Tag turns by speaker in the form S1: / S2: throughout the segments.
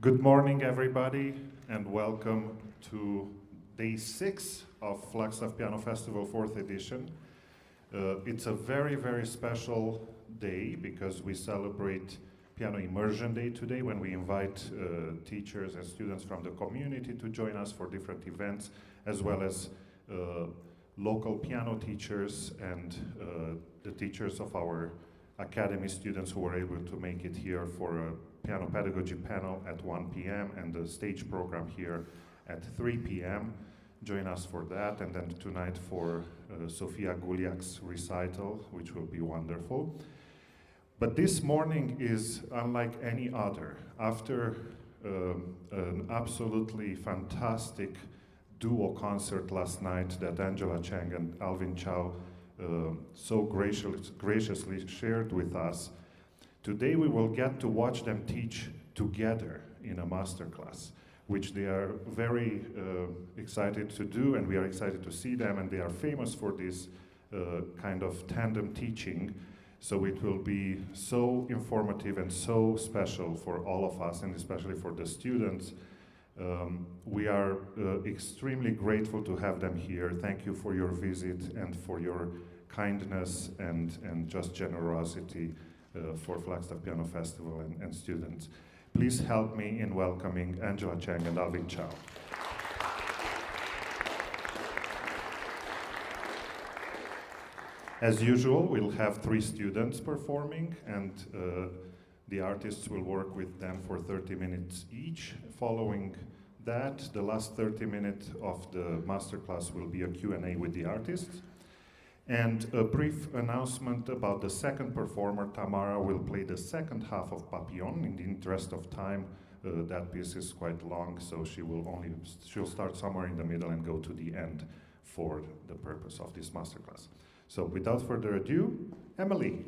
S1: Good morning, everybody, and welcome to day 6 of Flagstaff Piano Festival 4th edition. It's a very, very special day because we celebrate Piano Immersion Day today when we invite teachers and students from the community to join us for different events, as well as local piano teachers and the teachers of our academy students who were able to make it here for a piano pedagogy panel at 1 p.m. and the stage program here at 3 p.m. Join us for that, and then tonight for Sofia Guliak's recital, which will be wonderful. But this morning is unlike any other. After an absolutely fantastic duo concert last night that ANGELA Cheng and Alvin Chow so graciously shared with us, today we will get to watch them teach together in a masterclass, which they are very excited to do, and we are excited to see them, and they are famous for this kind of tandem teaching. So it will be so informative and so special for all of us, and especially for the students. We are extremely grateful to have them here. Thank you for your visit and for your kindness and just generosity for Flagstaff Piano Festival and students. Please help me in welcoming ANGELA Cheng and Alvin Chow. As usual, we'll have 3 students performing, and the artists will work with them for 30 minutes each. Following that, the last 30 minutes of the masterclass will be a Q&A with the artists. And a brief announcement about the second performer. Tamara will play the second half of Papillon. In the interest of time, that piece is quite long, so she'll start somewhere in the middle and go to the end for the purpose of this masterclass. So without further ado, Emily.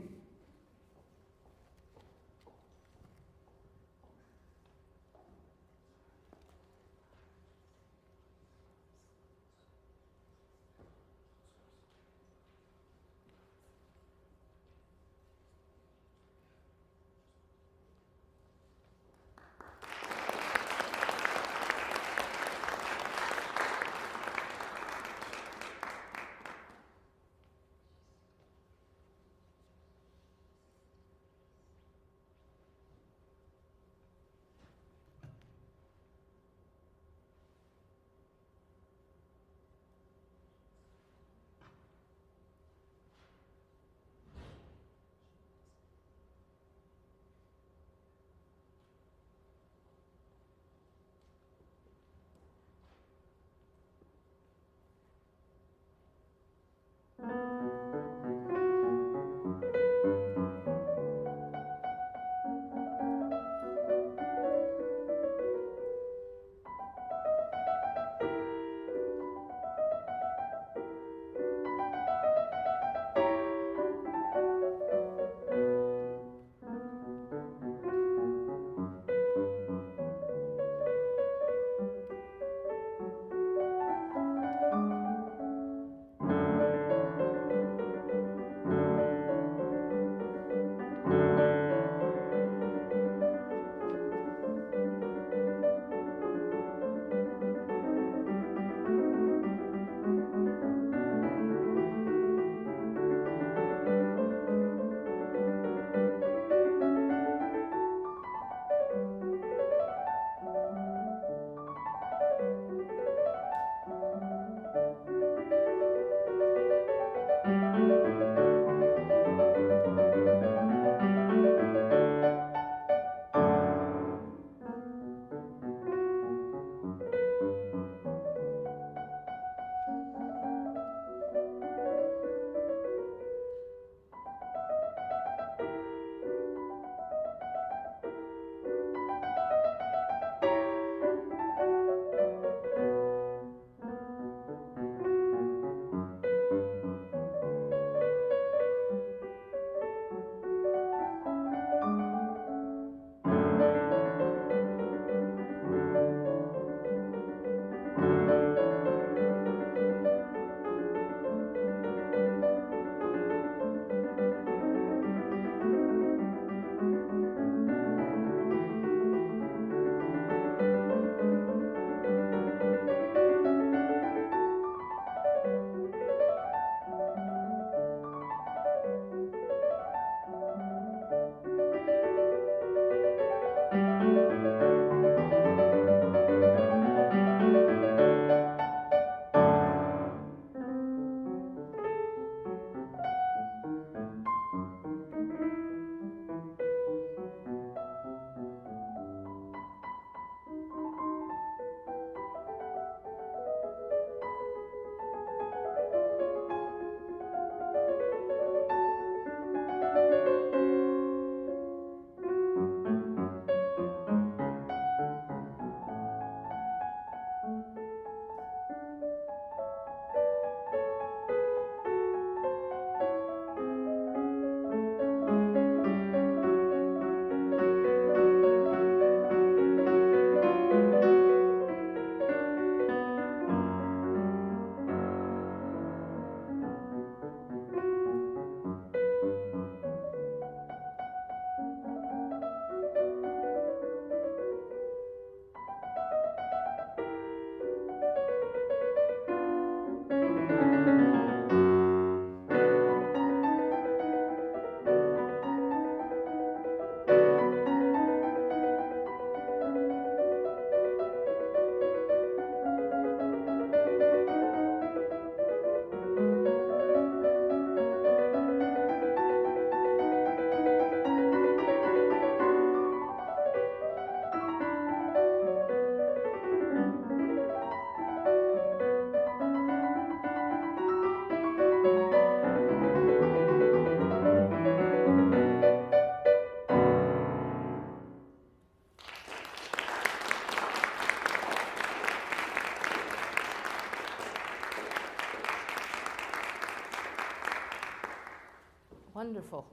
S2: wonderful.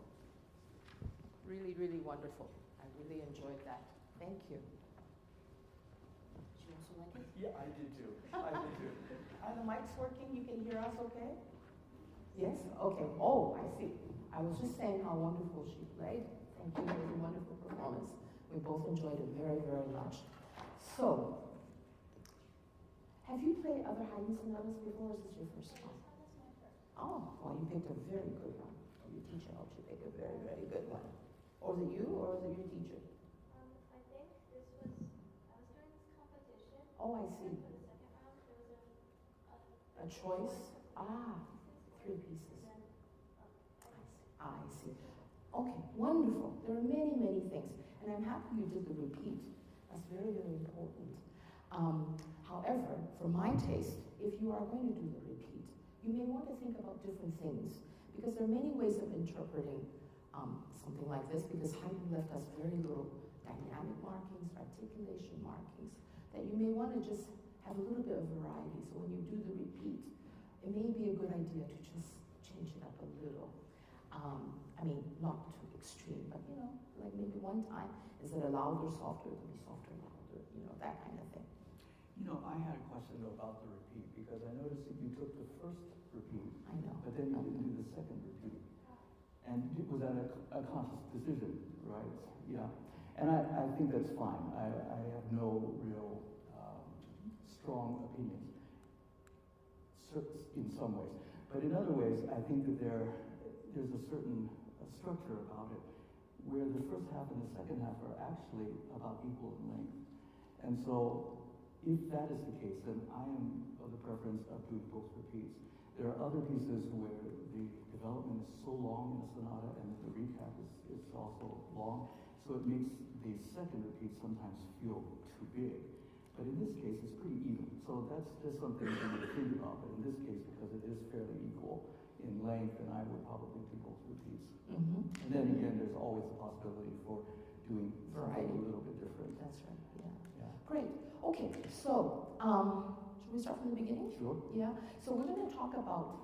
S2: Really, really wonderful. I really enjoyed that. Thank you. Did you also like it?
S3: Yeah, I did too. I did too.
S2: Are the mics working? You can hear us okay? Yes? Okay. Oh, I see. I was just saying how wonderful she played. Thank you. It was a wonderful performance. We both enjoyed it very, very much. So, have you played other Haydn sonatas before, or is this your first one? Oh, well, you picked a very good one. Your teacher helped you pick a very, very good one. Or was it you, or was it your teacher?
S4: I think this was, I was doing this competition.
S2: Oh, I see.
S4: For the second round, there was
S2: A choice? Ah, 3 pieces. I see. Okay, wonderful. There are many, many things. And I'm happy you did the repeat. That's very, very important. However, for my taste, if you are going to do the repeat, you may want to think about different things, because there are many ways of interpreting something like this, because Haydn left us very little dynamic markings, articulation markings, that you may want to just have a little bit of variety. So when you do the repeat, it may be a good idea to just change it up a little. I mean, not too extreme, but you know, like maybe one time, instead of louder, softer, it can be softer, louder, you know, that kind of thing.
S3: You know, I had a question though about the repeat, because I noticed that you took the first repeat,
S2: I know.
S3: but then you didn't do the second repeat. And was that a conscious decision, right? Yeah. And I think that's fine. I have no real strong opinions in some ways. But in other ways, I think that there's a certain structure about it where the first half and the second half are actually about equal in length. And so if that is the case, then I am of the preference of doing both repeats. There are other pieces where the development is so long in a sonata and the recap is also long, so it makes the second repeat sometimes feel too big. But in this case, it's pretty even. So that's just something to think about. But in this case, because it is fairly equal in length, then I would probably do both repeats.
S2: Mm-hmm.
S3: And then again, there's always the possibility for doing something a little bit different.
S2: That's right, yeah.
S3: Yeah.
S2: Great. Okay, so should we start from the beginning?
S3: Sure.
S2: Yeah. So we're going to talk about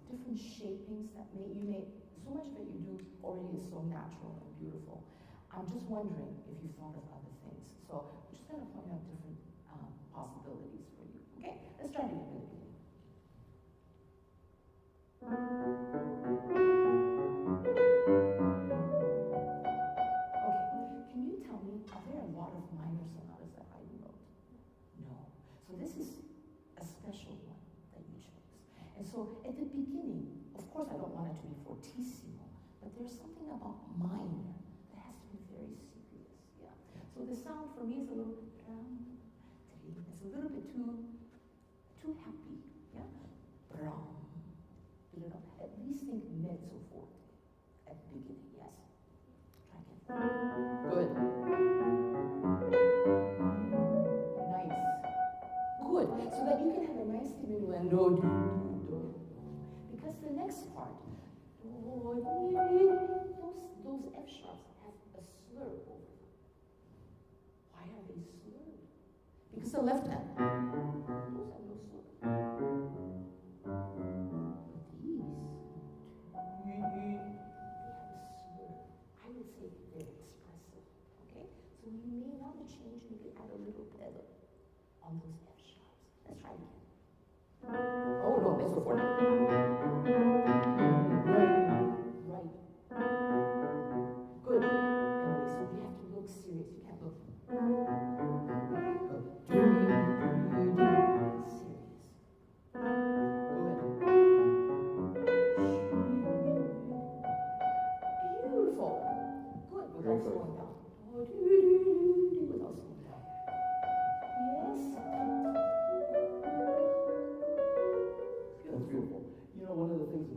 S2: different shapings that you may, so much that you do already is so natural and beautiful. I'm just wondering if you thought of other things. So we're just going to point out different possibilities for you. Okay, let's start again from the beginning. Okay, can you tell me, are there a lot of minor sonatas that I wrote? No. So this is a special one that you chose. And so at the beginning, of course I don't want it to be fortissimo, but there's something about minor that has to be very serious. Yeah. So the sound for me is a little bit it's a little bit too happy. Yeah. At least think mezzo forte at the beginning. Yes. Try again. Good. Nice. Good. So that you can have a nice diminuendo. Because the next part, those F sharps have a slur over them. Why are they slurred? Because the left hand, those have no slur. I would say they're expressive, okay? So you may want to change, maybe add a little pedal on those F sharps. Let's try again. Oh no, let's go for it. Right. Good. Anyway, so we have to look serious. You can't look.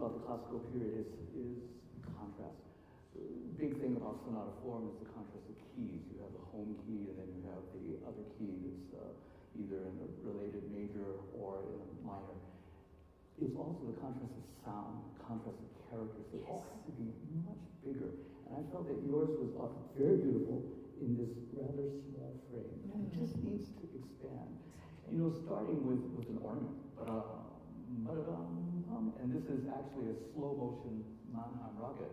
S3: Classical period is contrast. The big thing about sonata form is the contrast of keys. You have the home key, and then you have the other key that's either in a related major or in a minor. It's also the contrast of sound, contrast of characters. It all has to be much bigger. And I felt that yours was very beautiful in this rather small frame. And it just needs to expand. You know, starting with an ornament. And this is actually a slow motion Mannheim Rocket,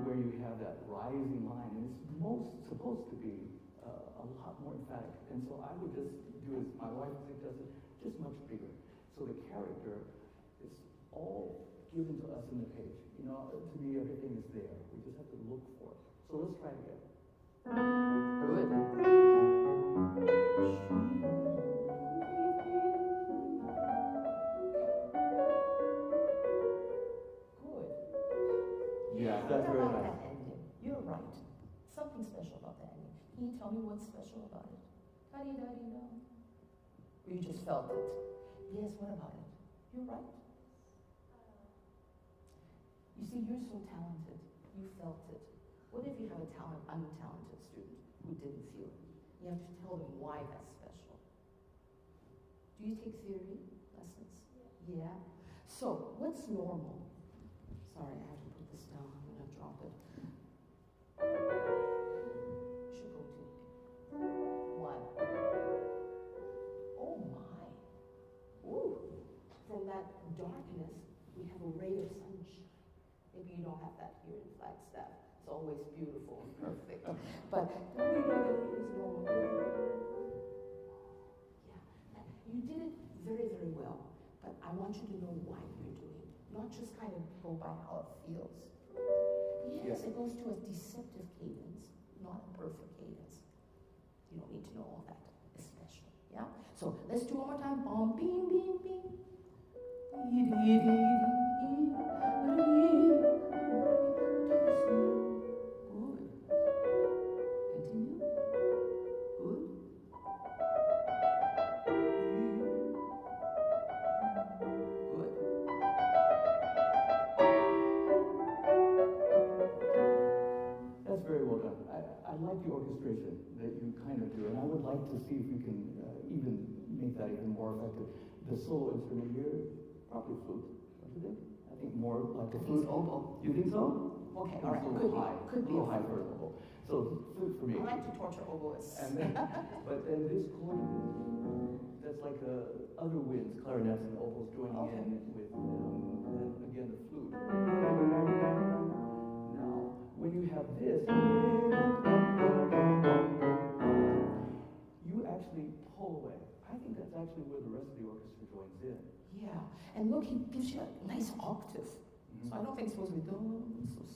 S3: where you have that rising line, and it's supposed to be a lot more emphatic. And so I would just do as my wife suggested, just much bigger. So the character is all given to us in the page. You know, to me, everything is there. We just have to look for it. So let's try it again.
S2: Good. Good.
S3: Yeah, that's very
S2: What about
S3: nice.
S2: that ending? You're right. Something special about that ending. Can you tell me what's special about it? Da-dee-da-dee-da. Or you just felt it? Yes, what about it? You're right. You see, you're so talented. You felt it. What if you have a untalented student who didn't feel it? You have to tell them why that's special. Do you take theory lessons? Yeah. So, what's normal? Sorry, I have to put this down. I'm going to drop it. Should go to 1. Oh my. Ooh. From that darkness, we have a ray of sunshine. Maybe you don't have that here in Flagstaff. It's always beautiful and perfect. But is normal. Yeah. You did it very, very well. But I want you to know why you're doing it. Not just kind of go by how it feels. Yes, it goes to a deceptive cadence, not a perfect cadence. You don't need to know all that. It's special. Yeah? So let's do one more time. Bom, bing, bing, bing.
S3: That's very well done. I like the orchestration that you kind of do, and I would like to see if we can even make that even more effective. The solo instrument here, probably flute, don't you think? I think more like a flute.
S2: Oboe.
S3: You think so?
S2: Okay,
S3: It's
S2: all right.
S3: a little high.
S2: Could be
S3: a little high for an oboe. So flute for me.
S2: I like to torture oboists.
S3: And then, but then this chord, that's like other winds, clarinets and oboes joining in with, and again the flute. Now, when you have this, you actually pull away. I think that's actually where the rest of the orchestra joins in.
S2: Yeah, and look, he gives you a nice octave. So I don't think it's supposed to be so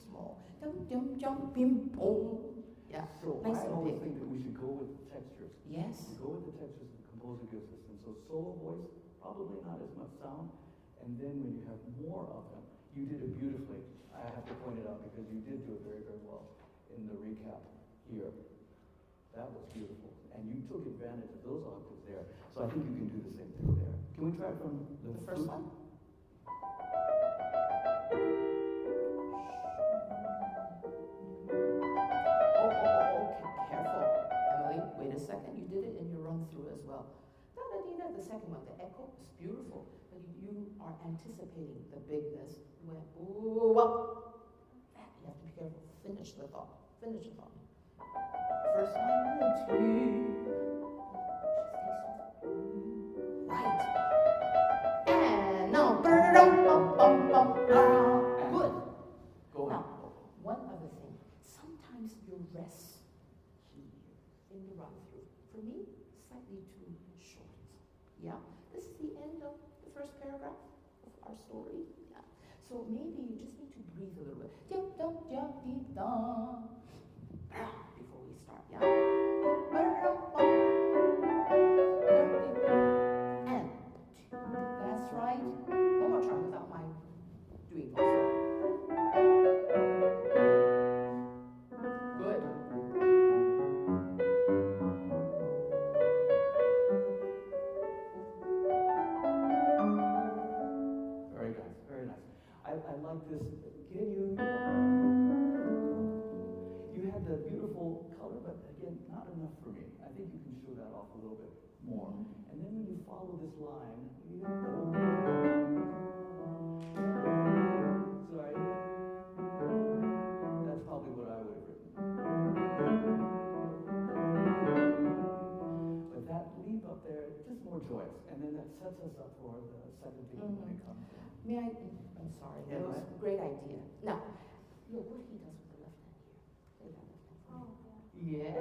S2: small. Dum dum dum bim boom. Yeah,
S3: So
S2: nice
S3: I
S2: and
S3: always
S2: big.
S3: think that we should go with textures.
S2: Yes.
S3: We go with the textures the composer gives us. And so solo voice, probably not as much sound. And then when you have more of them, you did it beautifully. I have to point it out because you did do it very, very well in the recap here. That was beautiful. And you took advantage of those octaves there. So I think you can do the same thing there. Can we try it from the
S2: first
S3: flute?
S2: one? Okay, careful. Emily, wait a second. You did it in your run through as well. Da-da-dee-da, the second one, the echo is beautiful, but you are anticipating the bigness. You went, ooh, well. You have to be careful. Finish the thought. Finish the thought. First line, right. And now, good.
S3: Go ahead.
S2: Now, one other thing. Sometimes you rest here in the run through. For me, slightly too short. Yeah. This is the end of the first paragraph of our story. Yeah. So maybe you just need to breathe a little bit. Before we start, yeah? And that's right. One more time without my doing also. Good.
S3: Very nice, very nice. I like this. You had the beautiful color, but again, not enough for me. I think you can show that off a little bit more. And then when you follow this line, sorry, that's probably what I would have written. But that leap up there, just more joyous. And then that sets us up for the second thing when it comes in.
S2: May I? I'm sorry.
S3: Yeah,
S2: That
S3: go
S2: was
S3: ahead.
S2: a great idea. Now, look what he does with the left hand here. Play that left hand.
S4: Oh,
S2: Yeah.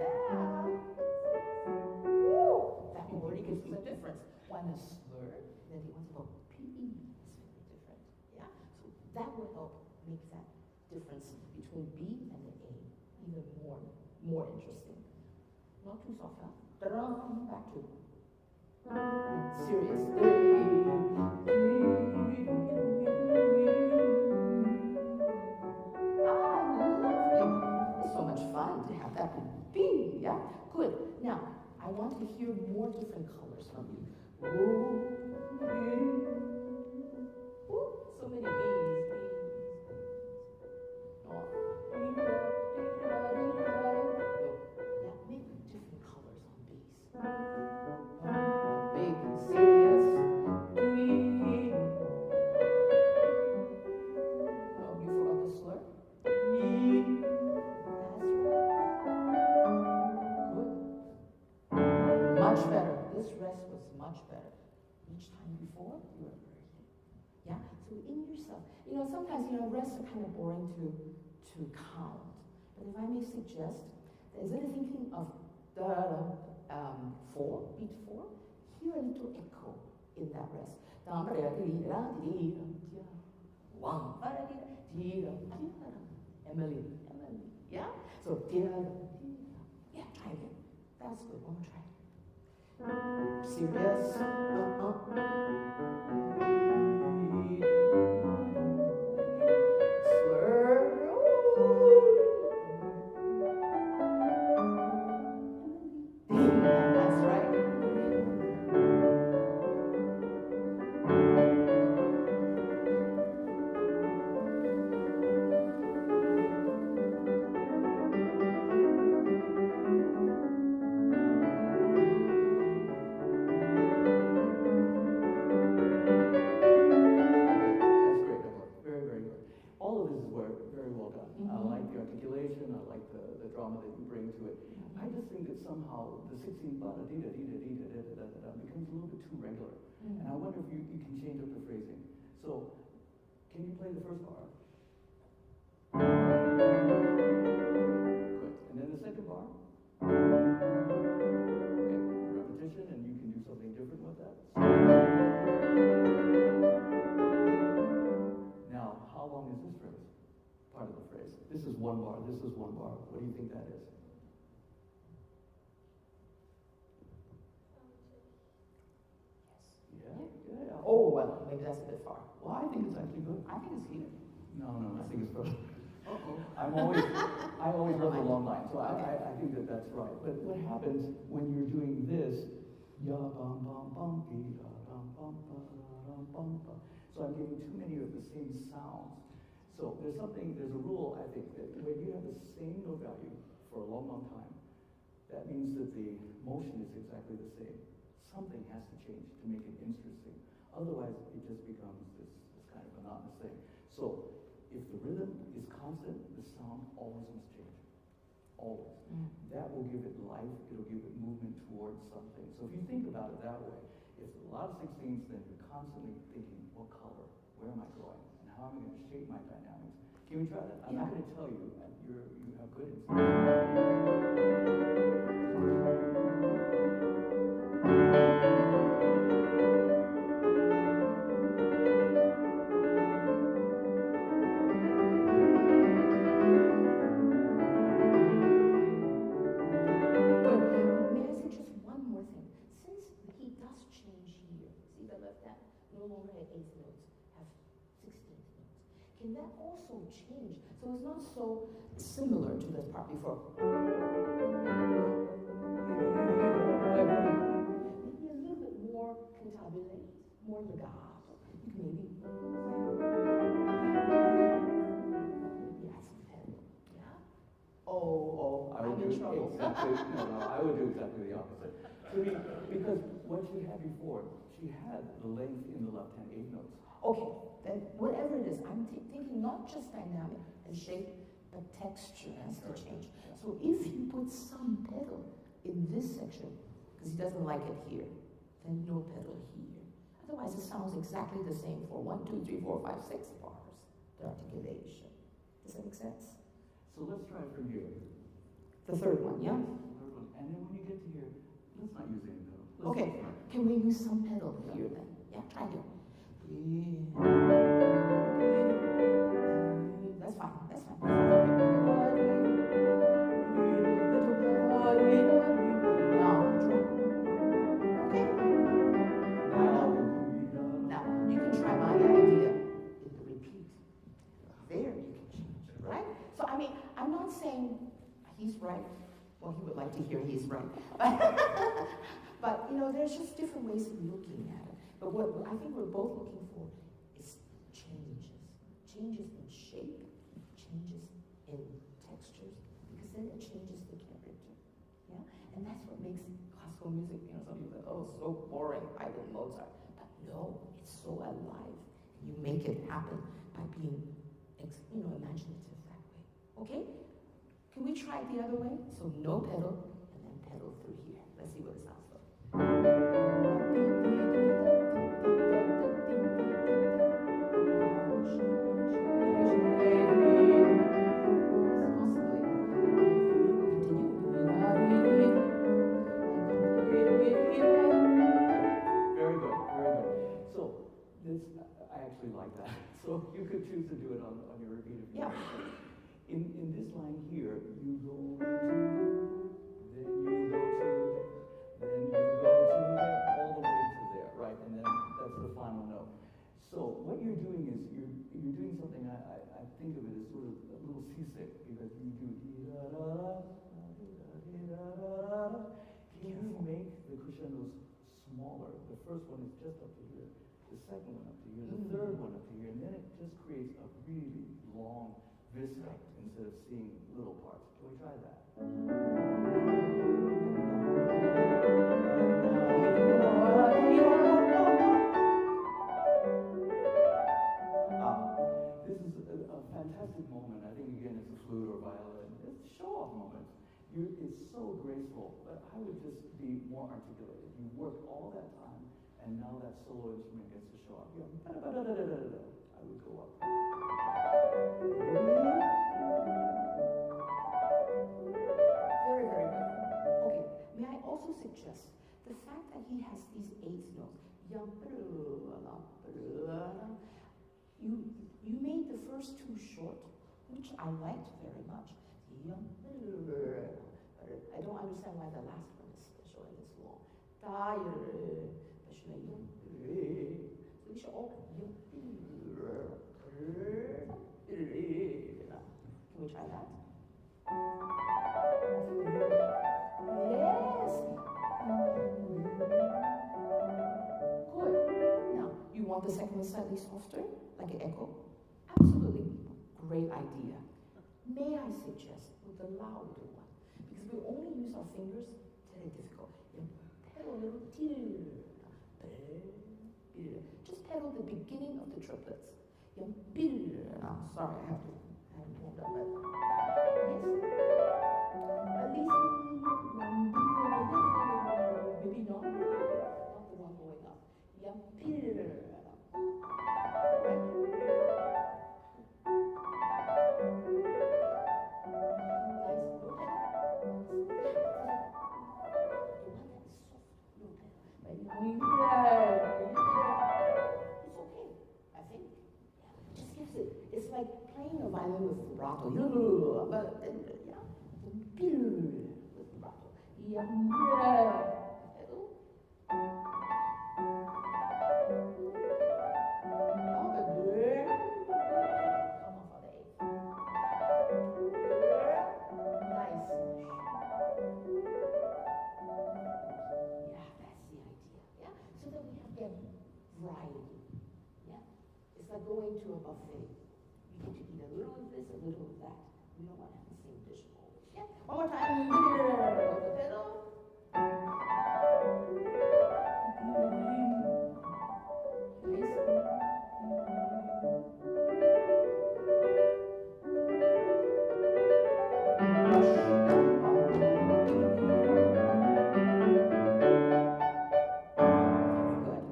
S2: Woo! That already gives us a difference. One is slurred, then the one's about PE. It's very different. Yeah? So that will help make that difference between B and the A even more interesting. Not too soft, huh? Ta-da! Back to serious. Lovely. It's so much fun to have that B, yeah? Good. Now, I want to hear more different colors from you. Ooh, so many B's. Oh. Yeah, make different colors on B's. Big, serious. Oh, you forgot the slur? That's right. Good. Much better. This rest was much better. Each time before, you were very good. Yeah? So in yourself. You know, sometimes, rests are kind of boring to count. But if I may suggest, instead of thinking of four, beat four, hear a little echo in that rest. One, Emily. Yeah? So, yeah, try again. That's good. One more try. Serious. Slur. That's right.
S3: I just think that somehow the 16 becomes a little bit too regular. And I wonder if you can change up the phrasing. So, can you play the first bar? Good. And then the second bar? Okay, repetition, and you can do something different with that. Now, how long is this phrase? Part of the phrase. This is one bar, this is one bar. What do you think that is? Yeah.
S2: Oh, well, maybe that's a bit far.
S3: Well, I think it's actually good.
S2: I think it's here.
S3: No, I think it's further.
S2: Uh-oh.
S3: I always love the long line, so I think that that's right. But what happens when you're doing this? Ya bum bum bum dee da dum bum ba da dum bum ba. So I'm getting too many of the same sounds. So there's a rule I think that when you have the same note value for a long, long time, that means that the motion is exactly the same. Something has to change to make it interesting. Otherwise, it just becomes this kind of monotonous thing. So if the rhythm is constant, the sound always must change. Always. That will give it life, it'll give it movement towards something. So if you think about it that way, if a lot of 16ths, then you're constantly thinking, what color? Where am I going? And how am I going to shape my dynamics? Can we try that? I'm not going to tell you, you have good insight.
S2: Can that also change? So it's not so similar to the part before. Maybe a little bit more cantabile, more legato. Maybe add some pedal. Yeah?
S3: I would do exactly, I would do exactly the opposite. Because what she had before, she had the length in the left hand 8 notes.
S2: Okay, then whatever it is, I'm thinking not just dynamic and shape, but texture has to change. So if you put some pedal in this section, because he doesn't like it here, then no pedal here. I Otherwise, it sounds exactly the same for 1, 2, 3, 4, 5, 6 bars. The articulation. Does that make sense?
S3: So let's try it from here.
S2: The third one, yeah?
S3: Third one. And then when you get to here, let's not use any pedal.
S2: Okay, can we use some pedal here then? Yeah, try here. That's fine, that's fine. Now, okay? Now, you can try my idea in the repeat. There you can change it, right? So, I mean, I'm not saying he's right. Well, he would like to hear he's right. But, you know, there's just different ways of looking at it. But what I think we're both looking for is changes. Changes in shape, changes in textures, because then it changes the character. Yeah? And that's what makes classical music, you know, some people say, oh, so boring, I don't Mozart. But no, it's so alive. And you make it happen by being, you know, imaginative that way. Okay? Can we try it the other way? So no pedal, and then pedal through here. Let's see what it sounds like.
S3: Very good, very good. So this, I actually like that. So you could choose to do it on your repeat if you
S2: Yeah.
S3: want. In this line here, you go to, then you go to, then you go to, all the way to there, right? And then that's the final note. So what you're doing is you're doing something I think of it as sort of a little seasick, because you do Can you make the crescendos smaller? The first one is just up to here, the second one up to here, the third one up to here, and then it just creates a really long vista instead of seeing little parts. Can we try that? This is a fantastic moment. I think, again, it's a flute or violin. It's a show-off moment. It's so graceful, but I would just be more articulated. You work all that time, and now that solo instrument gets to show up. I would go up.
S2: Very, very good. Okay, may I also suggest the fact that he has these 8 notes. You made the first 2 short, which I liked very much. I don't understand why the last one is special and it's long. So we should all. Can we try that? Yes. Good. Now, you want the second one slightly softer, like an echo? Absolutely. Great idea. May I suggest with the louder one, because we only use our fingers, it's very difficult. Pedal a little. Just pedal the beginning of the triplets. Now, sorry, I haven't warmed up, but yes. At least maybe not the one going up. It's like playing a violin with vibrato. But yeah, with vibrato. Going to a buffet. You get to eat a little of this, a little of that. We don't want to have the same dish always. Yeah. One more time. With the pedal. Very good.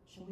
S2: Shall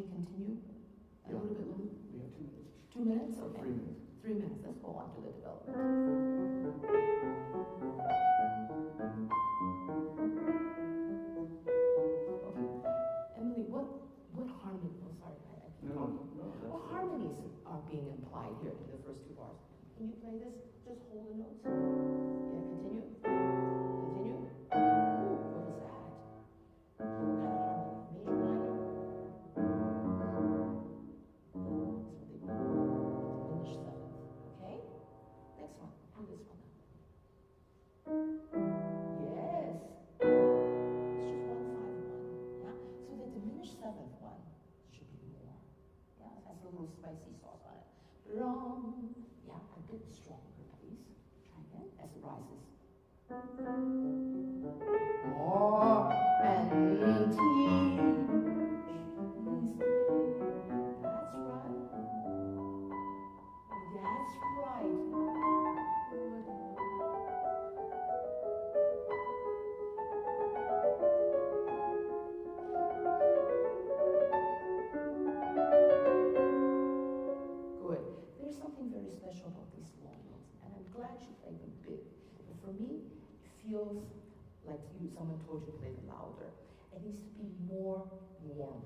S2: like someone told you to play it louder. It needs to be more warm.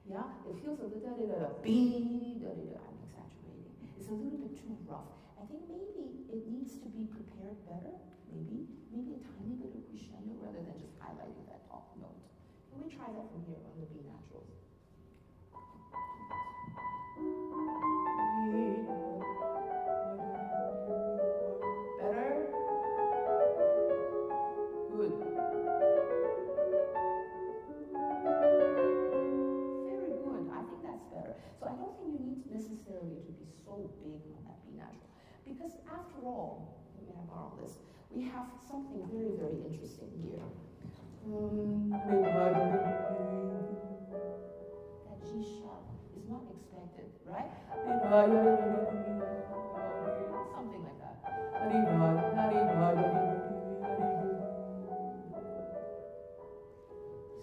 S2: Yeah, it feels a little I'm exaggerating. It's a little bit too rough. I think maybe it needs to be prepared better. Maybe a tiny bit of crescendo rather than just highlighting that top note. Can we try that from here on the B naturals? Better? Good. Very good. I think that's better. So I don't think you need necessarily to be so big on that B natural. Because after all, let me borrow this, we have something very, very interesting here. That G sharp is not expected, right? Something like that.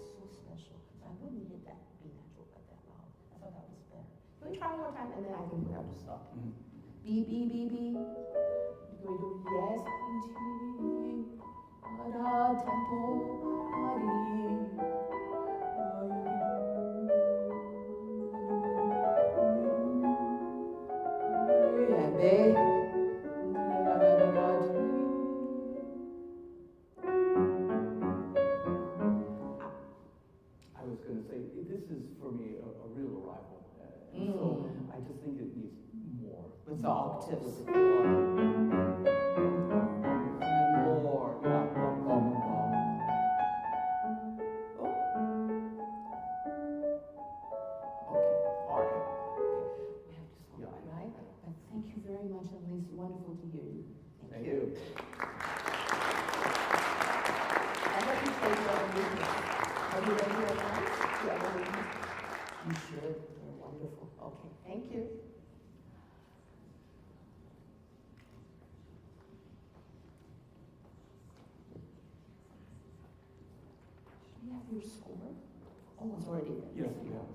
S2: So special. So I wouldn't hit that B natural but that loud. I thought that was better. Can we try one more time and then I think we have to stop. B, B, B, B. Can we do yes? Tempo.
S3: I was going to say, this is for me a real arrival. So I just think it needs more.
S2: With the octaves.
S3: More.
S2: Very much, at least wonderful to hear you.
S3: Thank you.
S2: I hope you play your own music. Are you ready right now? Yeah, you should. You're wonderful. Okay, thank you. Should we have your score? Oh, it's already there.
S3: Yes, we have.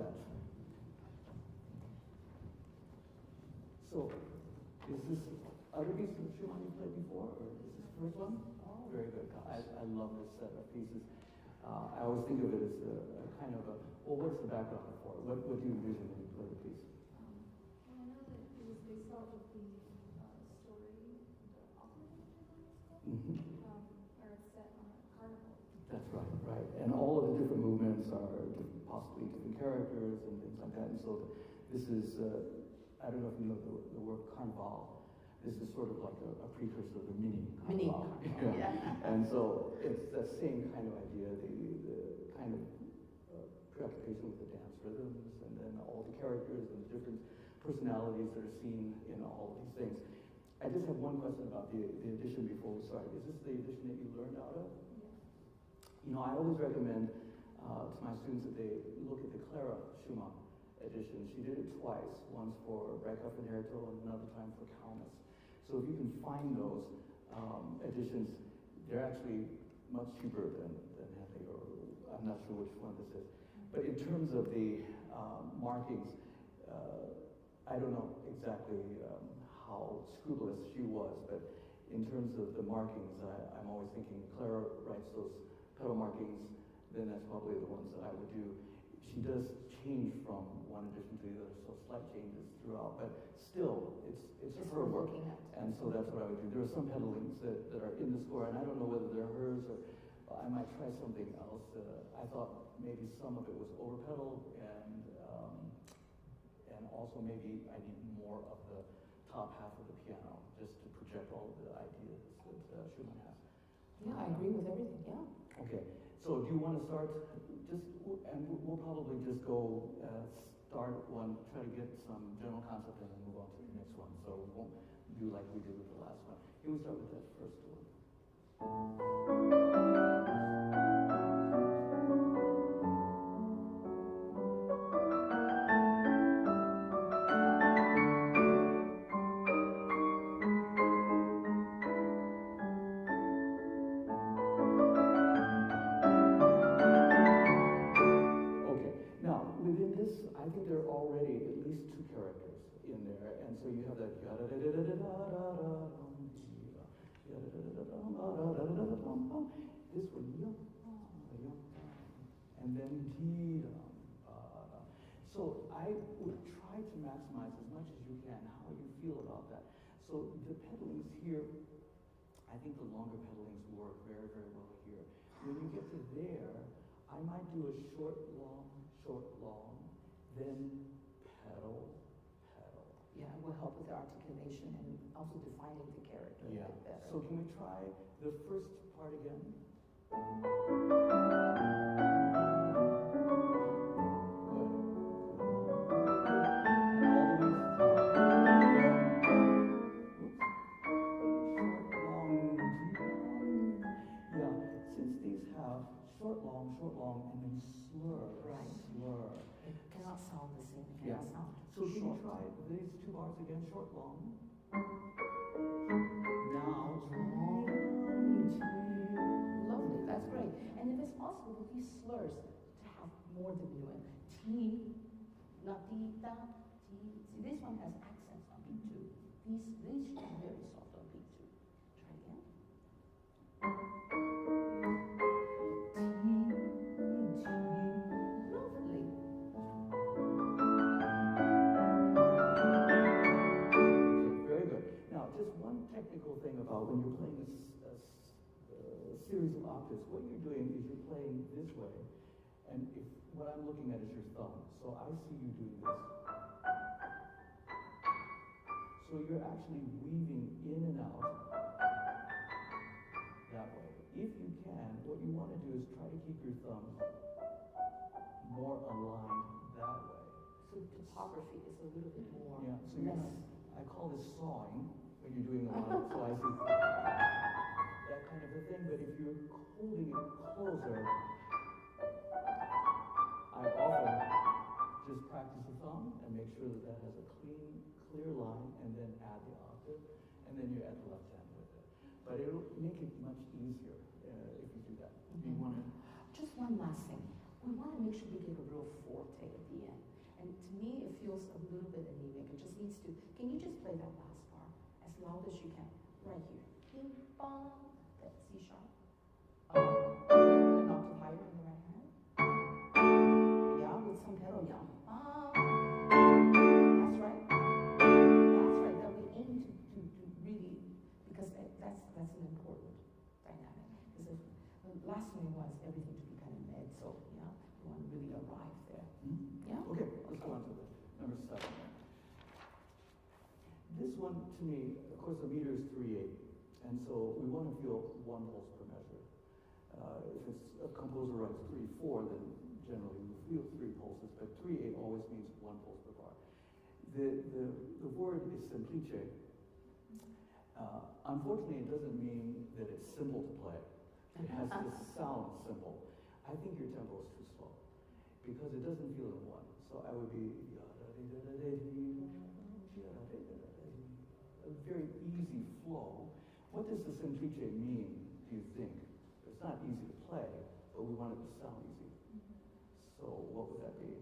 S3: that. So, is this other piece of Schumann you played before, or is this the first one? Oh, very good. I love this set of pieces. I always think of it as a kind of a, well, what's the background for it? What do you envision when you play the piece?
S4: Well, I know that it was based off of the story, the opera, where it's set on a carnival.
S3: That's right, right. And all of the different movements are possibly different characters and things like that. And so this is, I don't know if you know the word carnival. This is sort of like a precursor to the mini carnival.
S2: Yeah.
S3: And so it's the same kind of idea, the kind of preoccupation with the dance rhythms and then all the characters and the different personalities that are seen in all of these things. I just have one question about the edition before we start. Is this the edition that you learned out of?
S4: Yes.
S3: You know, I always recommend to my students that they look at the Clara Schumann edition. She did it twice, once for Rakoff and Hertel and another time for Kaunas. So if you can find those editions, they're actually much cheaper than Henley, or I'm not sure which one this is. But in terms of the markings, I don't know exactly how scrupulous she was, but in terms of the markings, I'm always thinking Clara writes those pedal markings, then that's probably the ones that I would do. She does change from one edition to the other, so slight changes throughout, but still, it's her work.
S2: Looking at.
S3: And so that's what I would do. There are some pedalings that are in the score, and I don't know whether they're hers or I might try something else. I thought maybe some of it was over pedal, and also maybe I need more of the top half of the piano just to project all of the ideas that Schumann has.
S2: Yeah, I agree with everything, yeah.
S3: Okay, so do you want to start and we'll probably just go start one, try to get some general concept and then move on to the next one. So we won't do like we did with the last one. Can we start with that first one? I think there are already at least two characters in there, and so you have that this one, and then so I would try to maximize as much as you can how you feel about that. So the pedalings here, I think the longer pedalings work very, very well here. When you get to there, I might do a short, long, then pedal.
S2: Yeah, it will help with the articulation and also defining the character a bit better.
S3: So can we try the first part again? Short, long, and then slur.
S2: Right.
S3: Slur.
S2: It cannot sound the same. It
S3: Yeah.
S2: cannot sound
S3: So can you
S2: short.
S3: try these two bars again? Short, long. Now.
S2: Lovely, that's great. And if it's possible with these slurs to have more diminuent. T, not T, da, T. See, this one has accents on P2. These should be very soft on P2. Try again. Lovely.
S3: Very good. Now, just one technical thing about when you're playing a series of octaves, what you're doing is you're playing this way, and what I'm looking at is your thumb. So I see you doing this. So you're actually weaving in and out that way. If you can, what you want to do is try to keep your thumbs more aligned that way.
S2: So topography is a little bit more
S3: Yeah, so you're
S2: less.
S3: I call this sawing when you're doing a lot of so I see that kind of a thing, but if you're holding it closer, I often just practice the thumb and make sure that has a clear line, and then add the octave, and then you add the left hand with it. But it'll make it much easier if you do that. Do you want to?
S2: Just one last thing. we want to make sure we get a real forte at the end. And to me, it feels a little bit anemic. It just needs to, can you just play that last bar as loud as you can? Right here. Ping, bong, that C sharp. An octave higher in the right hand. Yeah, with some pedal, yeah. That's right. That's right. That we aim to really, because that's an important dynamic. Because the last one was everything to be kind of mid, so yeah, we want to really arrive there. Yeah?
S3: Okay, let's go on to the number 7. This one, to me, of course, the meter is 3/8, and so we want to feel 1 pulse per measure. If it's a composer writes 3/4, then generally we feel 3 pulses, but 3/8 always means 1 pulse per bar. The word is semplice. Unfortunately, it doesn't mean that it's simple to play. It has to sound simple. I think your tempo is too slow because it doesn't feel in 1. So I would be a very easy flow. What does the semplice mean, do you think? It's not easy to play, but we want it to sound easy. So what would that be?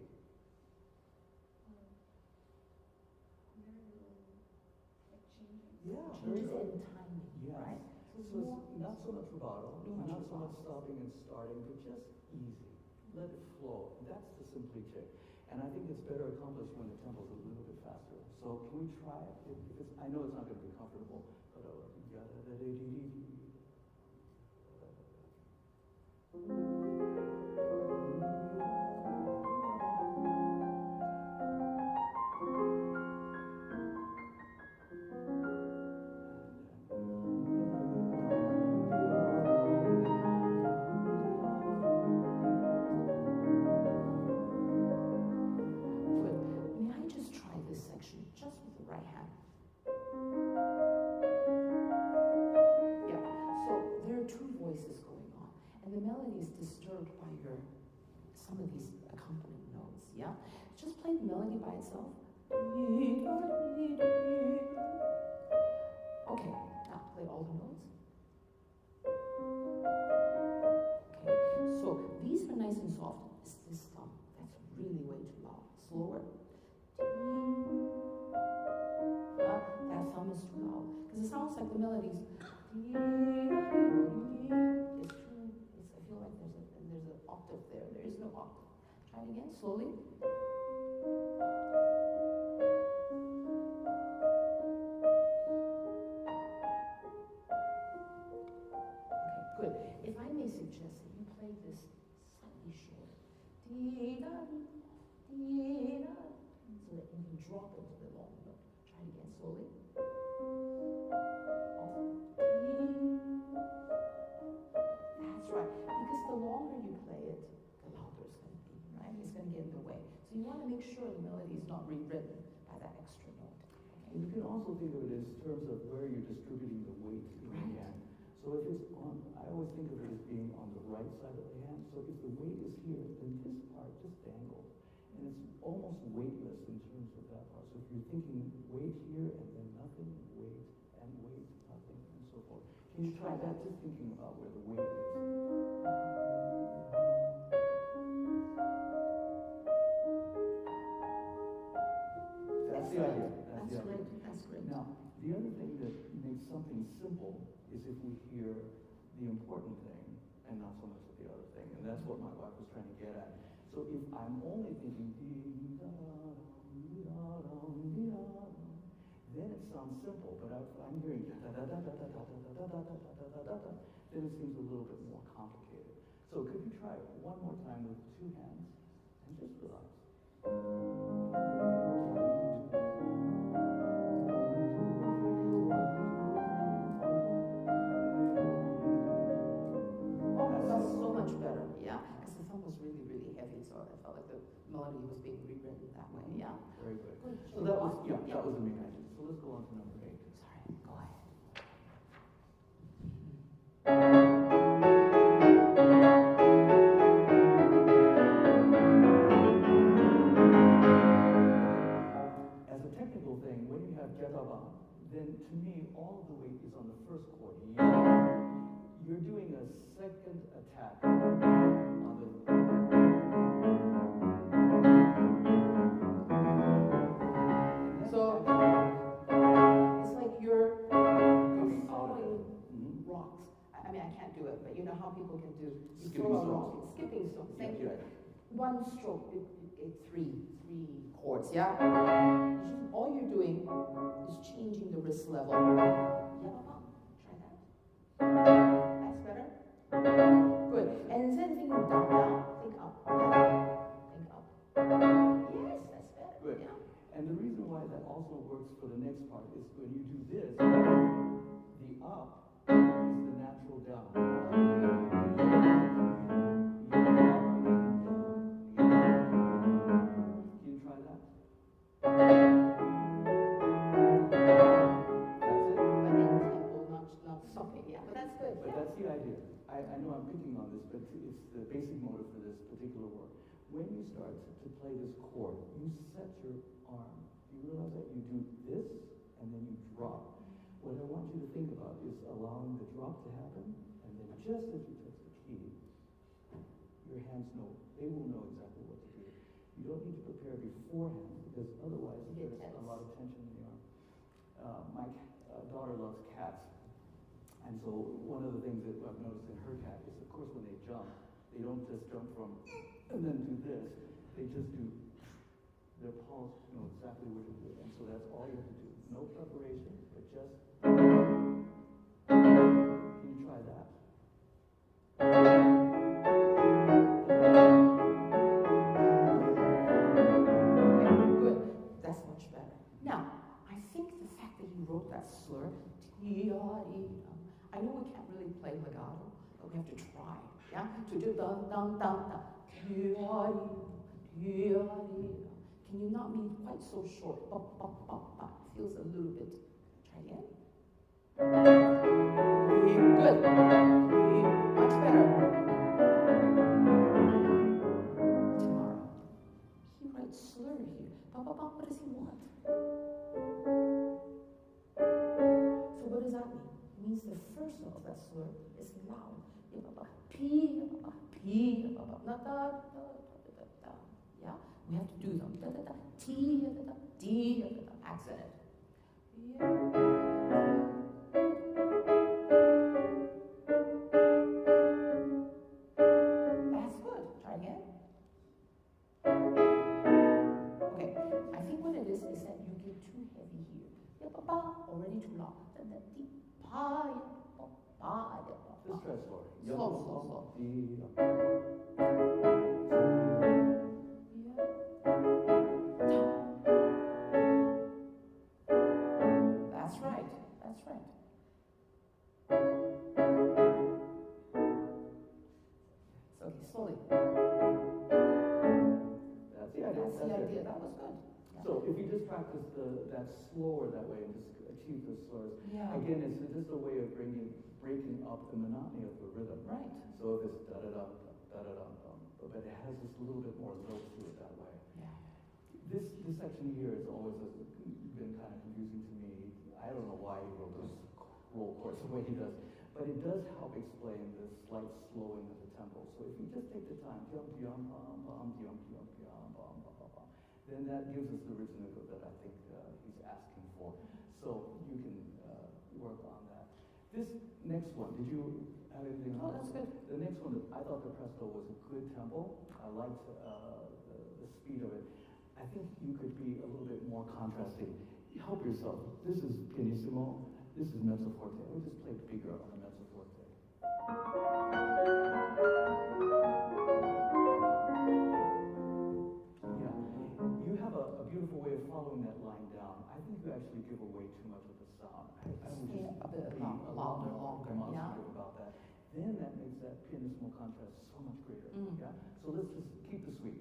S3: Yeah, very
S2: Changes
S3: good.
S2: in timing,
S3: Yes.
S2: right?
S3: So it's not so much rubato, not so much stopping and starting, but just easy. Let it flow. That's the semplice. And I think it's better accomplished when the tempo's a little bit faster. So can we try it? I know it's not going to be comfortable, but
S2: May I just try this section just with the right hand? Yeah, so there are 2 voices going on, and the melody is disturbed by some of these accompanying notes, yeah? Just play the melody by itself. Okay, now play all the notes. Okay, so these are nice and soft. It's this thumb that's really way too loud. Slower. That thumb is too loud because it sounds like the melodies. It's too. I feel like there's an octave there. There is no octave. Try it again slowly. Okay, good. If I may suggest that you play this slightly shorter. So that you can drop into the long note. Try it again slowly. That's right. Because the longer you play it, the louder it's going to be, right? It's going to get in the way. So you want to make sure the melody is not rewritten by that extra note. Okay?
S3: you can also think of it in terms of where you're distributing the weight in the hand. So if it's on, I always think of it as being on the right side of the hand. So if the weight is here, then this part just dangles. And it's almost weightless in terms of that part. So if you're thinking weight here and then nothing, weight, and weight, nothing, and so forth. Can you try that? Just thinking about where the weight is. That's the idea.
S2: That's great. That's great.
S3: Now, the other thing that makes something simple is if we hear the important thing and not so much of the other thing. And that's what my wife was trying to get at. So if I'm only thinking, then it sounds simple, but if I'm hearing then it seems a little bit more complicated. So could you try it one more time with 2 hands and just relax?
S2: That's so much better, yeah? Because the thumb was really, really heavy, so I felt like the melody was being rewritten that way, yeah?
S3: Very good.
S2: Good.
S3: So that was, that was the main idea. So let's go on to number 8.
S2: Sorry, go ahead.
S3: As a technical thing, when you have jababa, then to me, all of the weight is on the first chord. You're doing a second attack on the
S2: chords, yeah? All you're doing is changing the wrist level. Yeah, try that. That's better. Good. And instead of thinking down, down, think up. Think up. Yes, that's better.
S3: Good.
S2: Yeah.
S3: And the reason why that also works for the next part is when you do this, the up is the natural down. Can you try that? But that's the idea. I know I'm picking on this, but it's the basic motive for this particular work. When you start to play this chord, you set your arm. You realize that you do this, and then you drop. What I want you to think about is allowing the drop to happen, and then just as you touch the key, your hands know, they will know exactly what to do. You don't need to prepare beforehand, because otherwise there's a lot of tension in the arm. My daughter loves cats. And so one of the things that I've noticed in her cat is, of course, when they jump, they don't just jump from and then do this. They just do, their paws know exactly what to do. And so that's all you have to do. No preparation, but just, can you try that?
S2: Good. That's much better. Now, I think the fact that you wrote that slur, I know we can't really play legato, but we have to try, yeah? To do dum dum dum dum. Can you not be quite so short? It feels a little bit. Try again. Good. Much better. Tomorrow, he writes slur here. What does he want? So what does that mean? It means the first note of that slur is loud. P, P, yeah? We have to do them. T, D, accent it. That's good. Try again. Okay. I think what it is that you get too heavy here. Already too loud.
S3: Just try slow.
S2: Slow. That's right. So okay, slowly.
S3: That's the idea.
S2: That's the idea. That was good. Yeah.
S3: So if you just practice that slower that way and just achieve the slurs, again, it's just a way of breaking up the monotony of the rhythm.
S2: Right.
S3: So if it's da-da-da, da-da-da, but it has just a little bit more lilt to it that way.
S2: Yeah.
S3: This section here has always been kind of confusing to me. I don't know why he wrote those roll chords the way he does, but it does help explain the slight slowing of the tempo. So if you just take the time, then that gives us the rhythm that I think he's asking for. So you can work on that. This next one, did you have anything on
S2: that's good.
S3: The next one, I thought the presto was a good tempo. I liked the speed of it. I think you could be a little bit more contrasting. Help yourself. This is pianissimo. This is mezzo forte. We'll just play bigger on the mezzo forte. Yeah. You have a beautiful way of following that line down. I think you actually give away too much of the sound. I would just
S2: a bit
S3: be a lot more
S2: yeah.
S3: demonstrative about that. Then that makes that pianissimo contrast so much greater. Yeah. So let's just keep the sweep.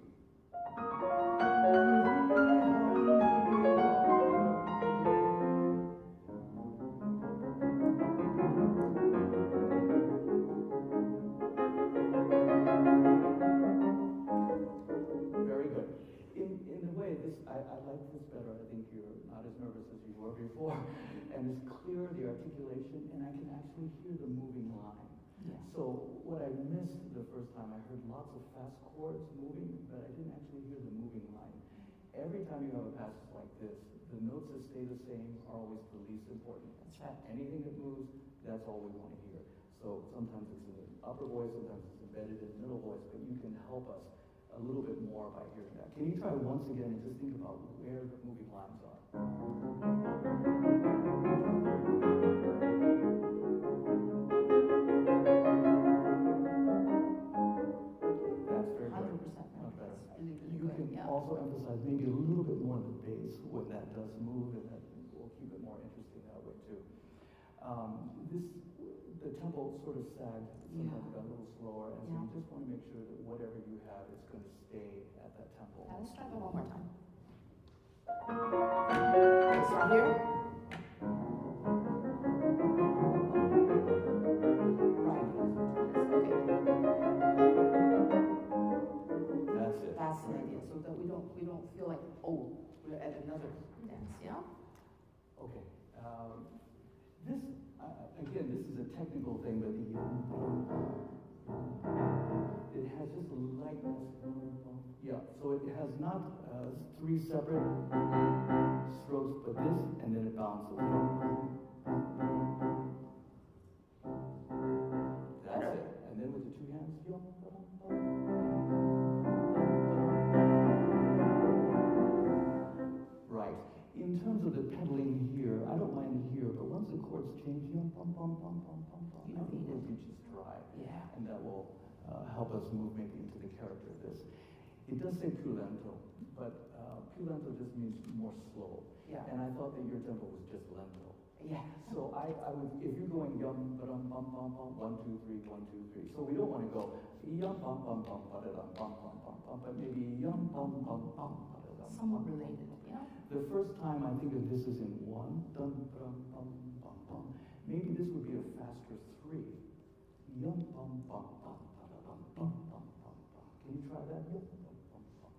S3: Very good. In a way, I like this better. I think you're not as nervous as you were before, and it's clear the articulation, and I can actually hear the moving line.
S2: Yeah.
S3: So what I missed the first time, I heard lots of fast chords moving, but I didn't actually hear the moving line. Every time you have a passage like this, the notes that stay the same are always the least important.
S2: That's right.
S3: Anything that moves, that's all we want to hear. So sometimes it's in the upper voice, sometimes it's embedded in the middle voice, but you can help us a little bit more by hearing that. Can you try once again and just think about where the moving lines are? That's very good.
S2: 100%.
S3: Much better.
S2: That's really, really
S3: You
S2: good.
S3: can
S2: Yeah.
S3: also emphasize maybe a little bit more the bass when that does move, and that will keep it more interesting that way too. The tempo sort of sagged, sometimes it got a little slower, and so you just want to make sure that whatever you have is going to stay at that tempo.
S2: Yeah, let's try that one more time. Okay, start here. Right. Okay.
S3: That's it.
S2: That's the idea, so that we don't feel like, oh, we're at another dance, yeah?
S3: Okay. This, again, this is a technical thing, but it has just a lightness. Yeah, so it has not 3 separate strokes, but this, and then it bounces. That's it. And then with the 2 hands, right. In terms of the pedaling here, I don't mind here, but once the chords change, I think we'll be just dry.
S2: Yeah.
S3: And that will help us move maybe into the character of this. It does say più lento, but più lento just means more slow.
S2: Yeah.
S3: And I thought that your tempo was just lento.
S2: Yeah.
S3: So I would, if you're going yum ba dum bum bum bum 1 2 3 1 2 3. So we don't want to go yum bum bum bum ba da dum bum bum bum bum, but maybe yum bum bum bum ba da dum.
S2: Somewhat related, yeah.
S3: The first time I think of this is in 1 dum bum bum bum bum. Maybe this would be a faster 3. Yum bum bum bum ba da dum bum bum bum bum. Can you try that? Yum bum bum bum.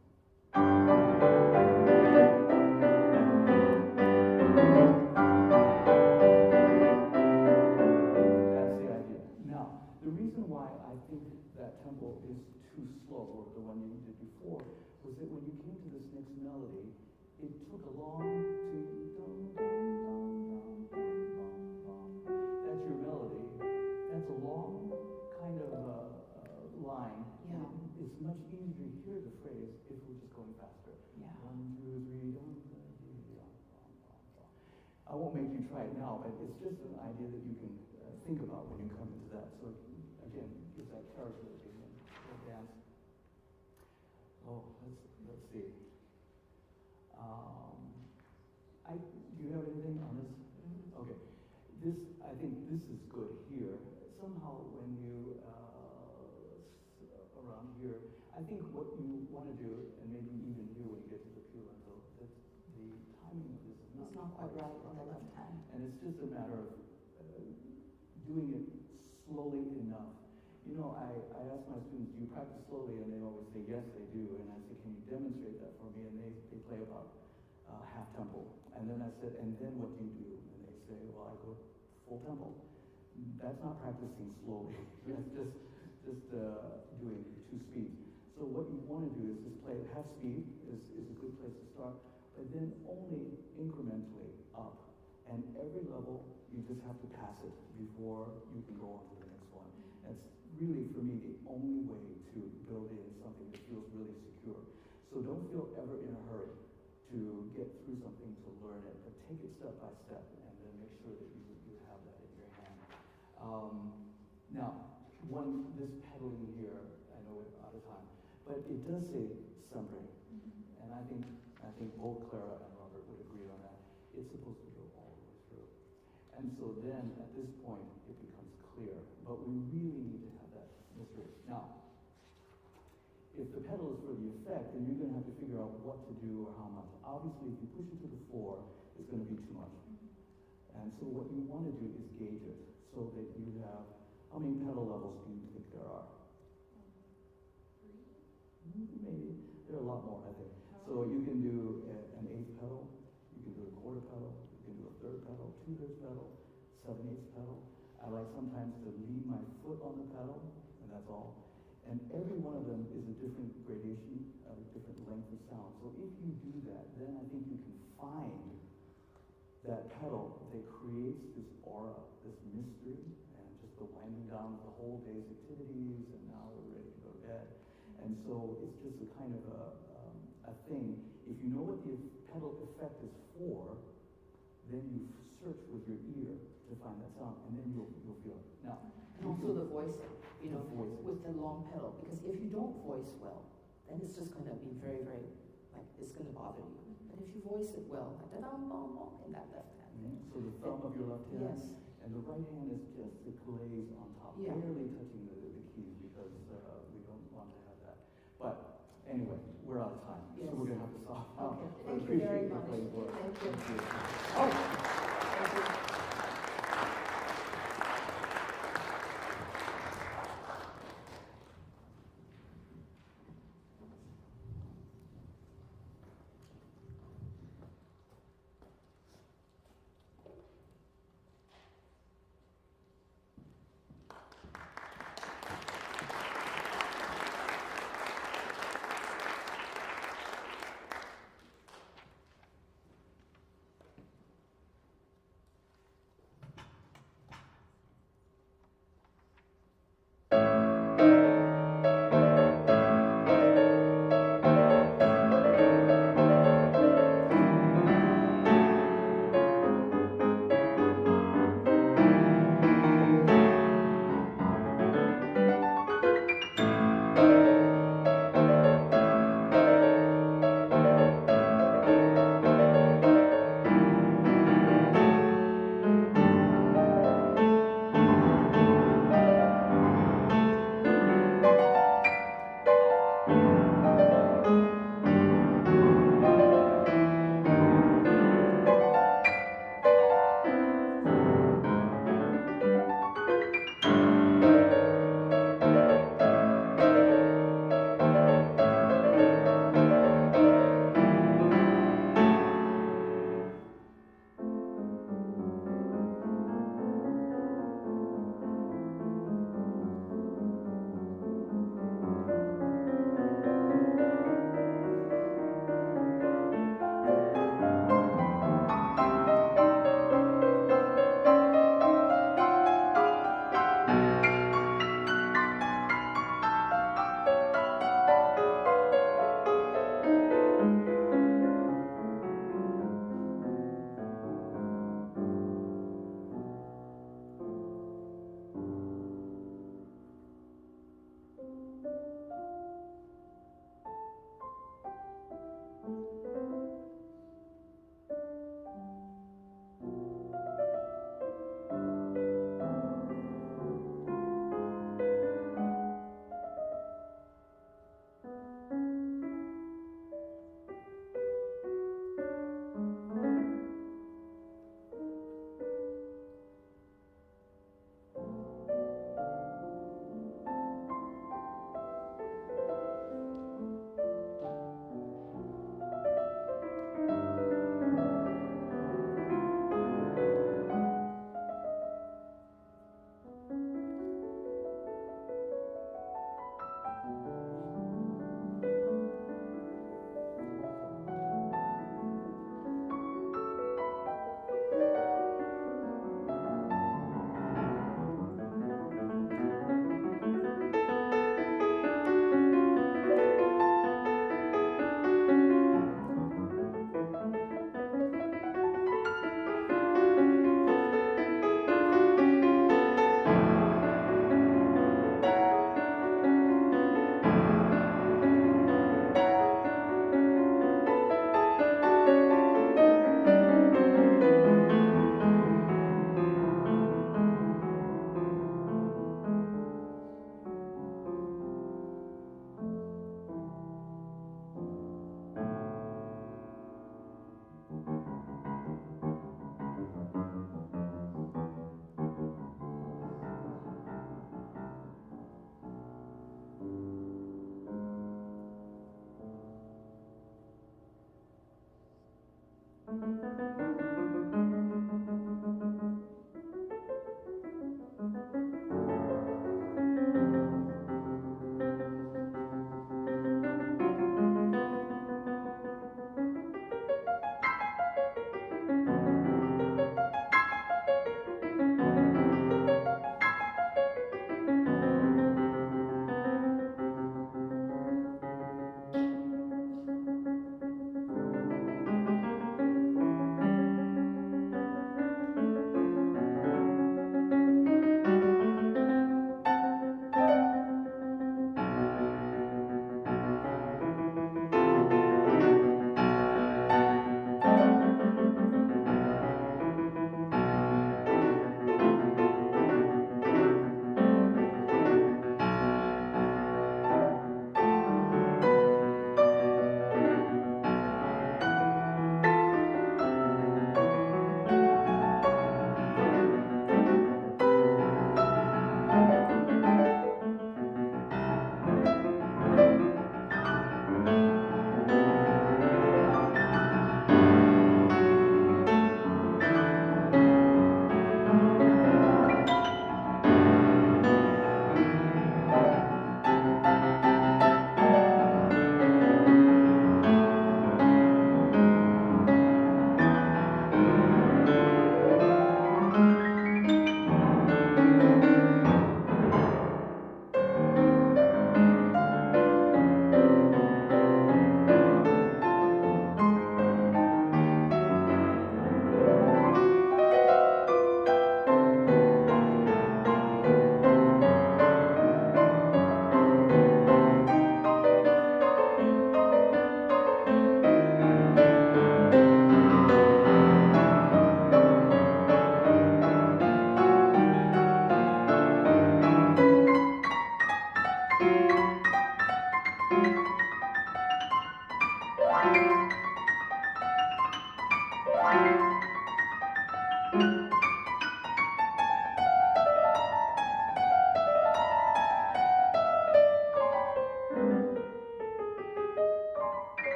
S3: That's the idea. Now, the reason why I think that tempo is too slow, or the one you did before, was that when you came to this next melody, it took a long to dum dum dum dum dum dum. That's your melody. That's a long kind of line.
S2: Yeah.
S3: It's much easier to hear the phrase if we're just going faster.
S2: Yeah.
S3: 1 2 3 dum dum dum dum dum. I won't make you try it now, but it's just an idea that you can think about when you come into that. So again, gives that character again. Dance. Oh, let's see. Do you have anything on this?
S2: Mm-hmm.
S3: Okay. I think this is good here. Somehow when you, around here, I think what you want to do, and maybe even here when you get to the più lento, that the timing of this is
S2: It's not quite right on the left hand.
S3: and it's just a matter of doing it slowly enough. You know, I ask my students, do you practice slowly? And they always say, yes, they do. And I say, can you demonstrate that for me? And they play about half tempo. And then I said, and then what do you do? And they say, well, I go full tempo. That's not practicing slowly. That's just doing 2 speeds. So what you want to do is just play at half speed is a good place to start, but then only incrementally up. And every level, you just have to pass it before you can go on to the next one. That's really, for me, the only way to build in something that feels really secure. So don't feel ever in a hurry to get through something to learn it, but take it step by step, and then make sure that you have that in your hand. Now, this pedaling here, I know we're out of time, but it does say sempre, and I think both Clara and Robert would agree on that. It's supposed to go all the way through. And so then, at this point, it becomes clear. But we really need to have that mystery. Now, if the pedal is for the effect, then you're going to have to figure out what to do or how much. Obviously, if you push it to the floor, it's going to be too much. And so what you want to do is gauge it so that you have, how many pedal levels do you think there are? 3? Maybe. There are a lot more, I think. So you can do an 8th pedal, you can do a quarter pedal, you can do a 3rd pedal, 2/3 pedal, 7/8 pedal. I like sometimes to lean my foot on the pedal, and that's all. And every one of them is a different gradation, a different length of sound. So if you do that, then I think you can find that pedal that creates this aura, this mystery, and just the winding down of the whole day's activities, and now we're ready to go to bed. And And so it's just a kind of a thing. If you know what the pedal effect is for, then you search with your ear to find that sound, and then you'll feel it. Now,
S2: And also the voicing, you know,
S3: The voicing.
S2: with the long pedal, because if you don't voice well, then it's just going to be very, very, like, it's going to bother you. But if you voice it well, like da-dum-bum-bum, in that left hand thing.
S3: So the thumb of your left hand,
S2: Yes.
S3: and the right hand is just the glaze on top,
S2: Yeah.
S3: barely touching the keys because we don't want to have that. But anyway, we're out of time,
S2: Yes.
S3: so we're going to have to stop now.
S2: Okay,
S3: But
S2: thank you very
S3: appreciate your
S2: much.
S3: great work.
S2: Thank you.
S3: Thank you.
S2: Oh, thank you.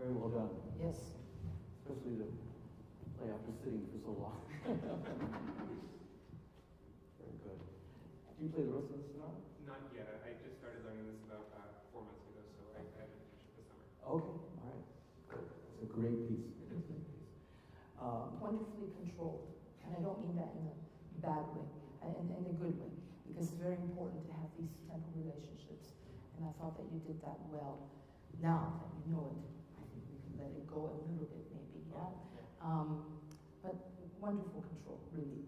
S3: Very well done.
S2: Yes.
S3: Especially to play after sitting for so long. Very good. Do you play the rest of the sonata?
S5: Not yet. I just started learning this about 4 months ago, so I haven't finished it this summer.
S3: Okay, all right. Good. It's a great piece.
S2: Wonderfully controlled. And I don't mean that in a bad way, in a good way, because it's very important to have these temporal relationships. And I thought that you did that well. Now that you know it, I think we can let it go a little bit, maybe, yeah? But wonderful control, really.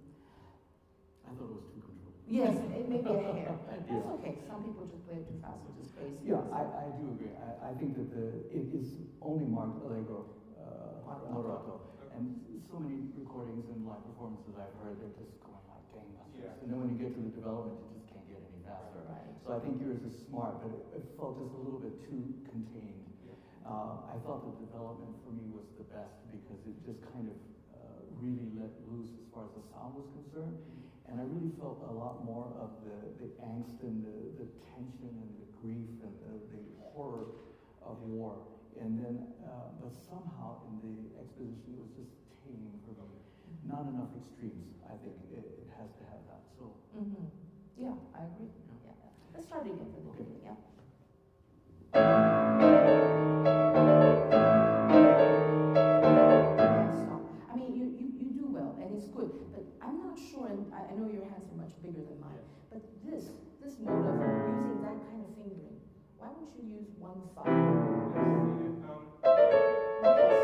S3: I thought it was too controlled.
S2: Yes, it may be a hair. That's okay. Some people just play it too fast, which is crazy.
S3: Yeah, I do agree. I think that it is only marked Allegro moderato. And so many recordings and live performances I've heard, they're just going like gangbusters.
S5: Yeah.
S3: And then when you get to the development, you just can't get any faster.
S2: Right.
S3: So I think yours is smart, but it felt just a little bit too contained.
S5: Yeah.
S3: I thought the development for me was the best because it just kind of really let loose as far as the sound was concerned. And I really felt a lot more of the angst and the tension and the grief and the horror of war. And then, but somehow in the exposition, it was just tame for me. Not enough extremes. I think it has to have that. So.
S2: Mm-hmm. Yeah, I agree. Yeah. Let's start again from the
S3: Okay.
S2: beginning. Yeah. Yes, no. I mean, you do well, and it's good. But not sure, and I know your hands are much bigger than mine, but this mode of using that kind of fingering, why don't you use one thumb? Yes,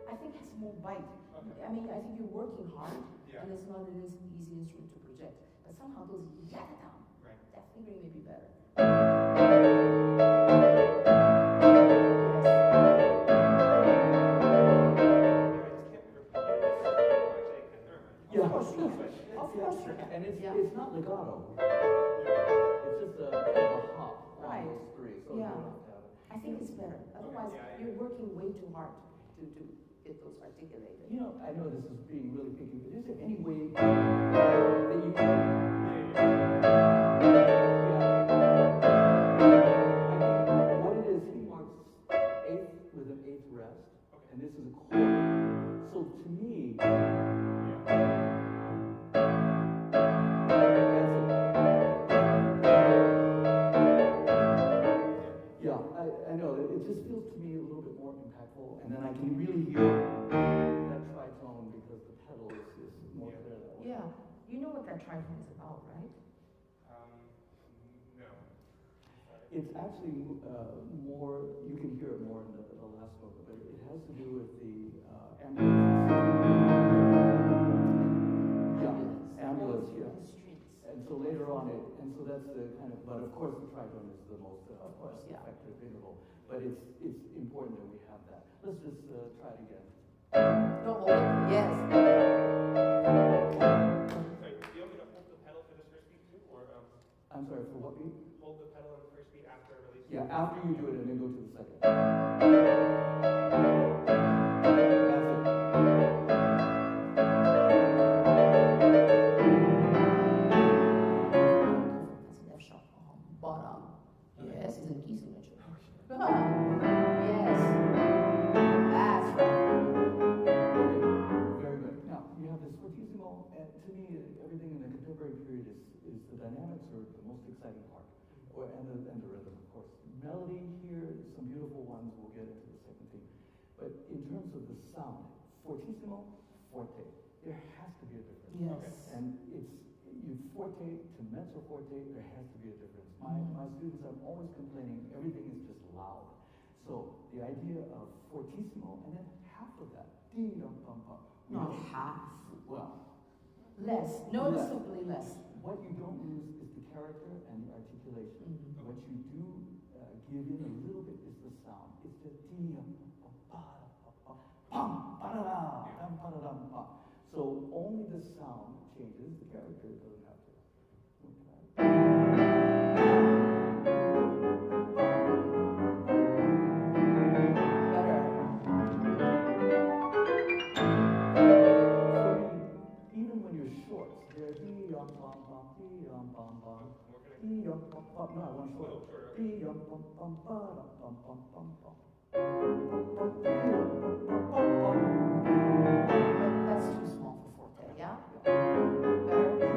S2: I think it's more bite.
S5: Okay.
S2: I mean, I think you're working hard,
S5: Yeah.
S2: and it's not an easy instrument to project. But somehow those yada-dam,
S5: Right.
S2: that fingering may be better.
S3: Yeah.
S2: Of course you can. Of course you can.
S3: And it's
S2: Yeah.
S3: it's not legato. It's just a kind of a hop on
S2: Right.
S3: those three. So
S2: Yeah.
S3: you don't have to have it.
S2: I think it's better. Otherwise,
S5: Yeah,
S2: you're working way too hard to get those articulated.
S3: You know, I know this is being really picky, but is there any way that you can? What it is, he marks eighth with an eighth rest, and this is a chord. So to me, yeah, I know, it just feels to me a little bit more impactful, and then I can really hear that tritone because the pedal is more clear that way.
S2: Yeah. You know what that tritone is about, right?
S5: No.
S3: It's actually more, you can hear it more in the last note, but it has to do with the ambulance. Yeah, ambulance, yeah.
S2: The strings.
S3: And so later on and so that's the kind of, but of course the tritone is the most
S2: Of course, yeah.
S3: effective interval. But it's important that we have that. Let's just try it again.
S2: No, hold it. Yes.
S5: Sorry, do you want me to hold the pedal for this first beat too, or
S3: I'm sorry, for what beat?
S5: hold the pedal on the first beat after I release?
S3: Yeah, after you do it and then go to the second.
S2: That's an F sharp. Bottom. Yes, it's a key signature. Yes. That's right.
S3: Very good. Now, you have this fortissimo, and to me, everything in the contemporary period is the dynamics are the most exciting part, and the rhythm, of course. Melody here, some beautiful ones, we'll get into the second theme. But in terms of the sound, fortissimo, forte, there has to be a difference.
S2: Yes.
S3: And it's, you forte to mezzo forte, there has to be a difference. My students, I'm always complaining, everything is just loud. So the idea of fortissimo, and then half of that, dee-dum-bum-bum.
S2: Not half.
S3: Well,
S2: Less. Noticeably less.
S3: what you don't lose is the character and the articulation.
S2: Mhm.
S3: What you do give in a little bit is the sound. It's the dee-dum-bum-ba-da-da-dum-ba-da-dum-ba. So only the sound changes, the character doesn't have to.
S2: Better.
S3: Even when you're short, they're dee-dum-bum-bum, dee-dum-bum-bum, dee-dum-bum-bum. No, I want short. Dee-dum-bum-bum-ba-dum-bum-bum-bum.
S2: That's too small for forte, yeah? Better.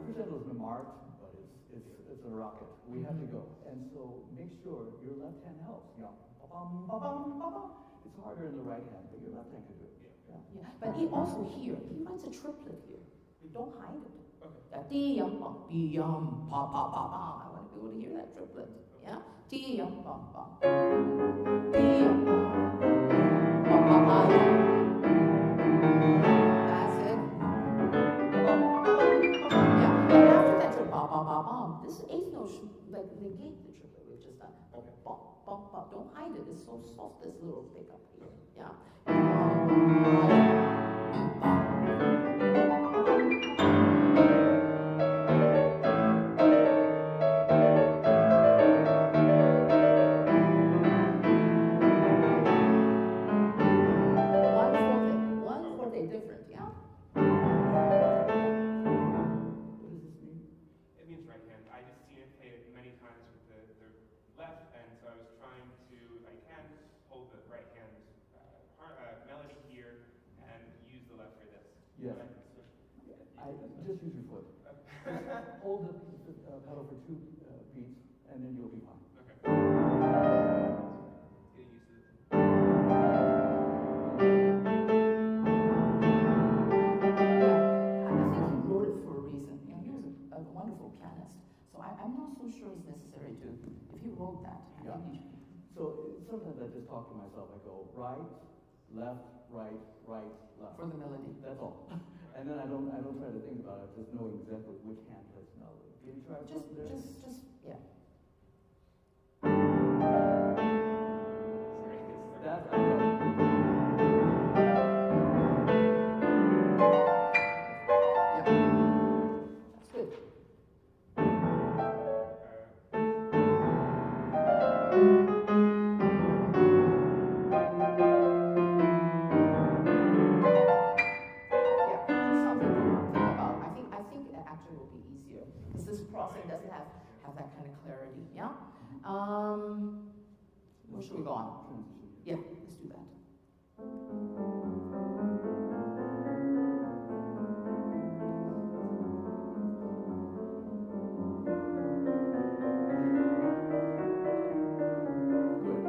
S3: Crescendo's been marked, but it's a rocket. We have to go. And so make sure your left hand helps. Yeah. Ba-bum-ba-bum-ba-bum. It's harder in the right hand, but your left hand can do it. Yeah.
S2: Yeah. But he also here, he writes a triplet here. Don't hide it.
S5: Okay.
S2: Dee-yum, bum, dee-yum, pa, pa, pa, pa. I want to be able to hear that triplet. Yeah? Dee-yum, bum, bum. Dee-yum, bum, pa, pa, pa, yum. That's it. Yeah. And after that, pa, pa, pa, bum. This eighth note should like negate the triplet we've just done.
S5: Okay.
S2: Bum, bum, bum. Don't hide it. It's so soft, this little pickup here. Yeah. One forte different, yeah?
S3: What does this mean?
S5: It means right hand. I just seen it played many times with the left, and so I was trying to, if I can, hold the right hand melody here and use the left for this.
S3: Yes. I just use your foot. Just hold the pedal for 2 beats, and then you'll be fine.
S5: Okay.
S2: wrote that.
S3: Yeah. So sometimes I just talk to myself. I go right, left, right, left.
S2: For the melody.
S3: That's all. And then I don't try to think about it. Just knowing exactly which hand plays the melody. Can you try it?
S2: Just, yeah.
S3: That's
S2: Yep. That's good. Yeah, just something to think about. I think it actually will be easier because this crossing doesn't have that kind of clarity. Yeah. Where should we go on? Yeah, let's do that.
S3: good.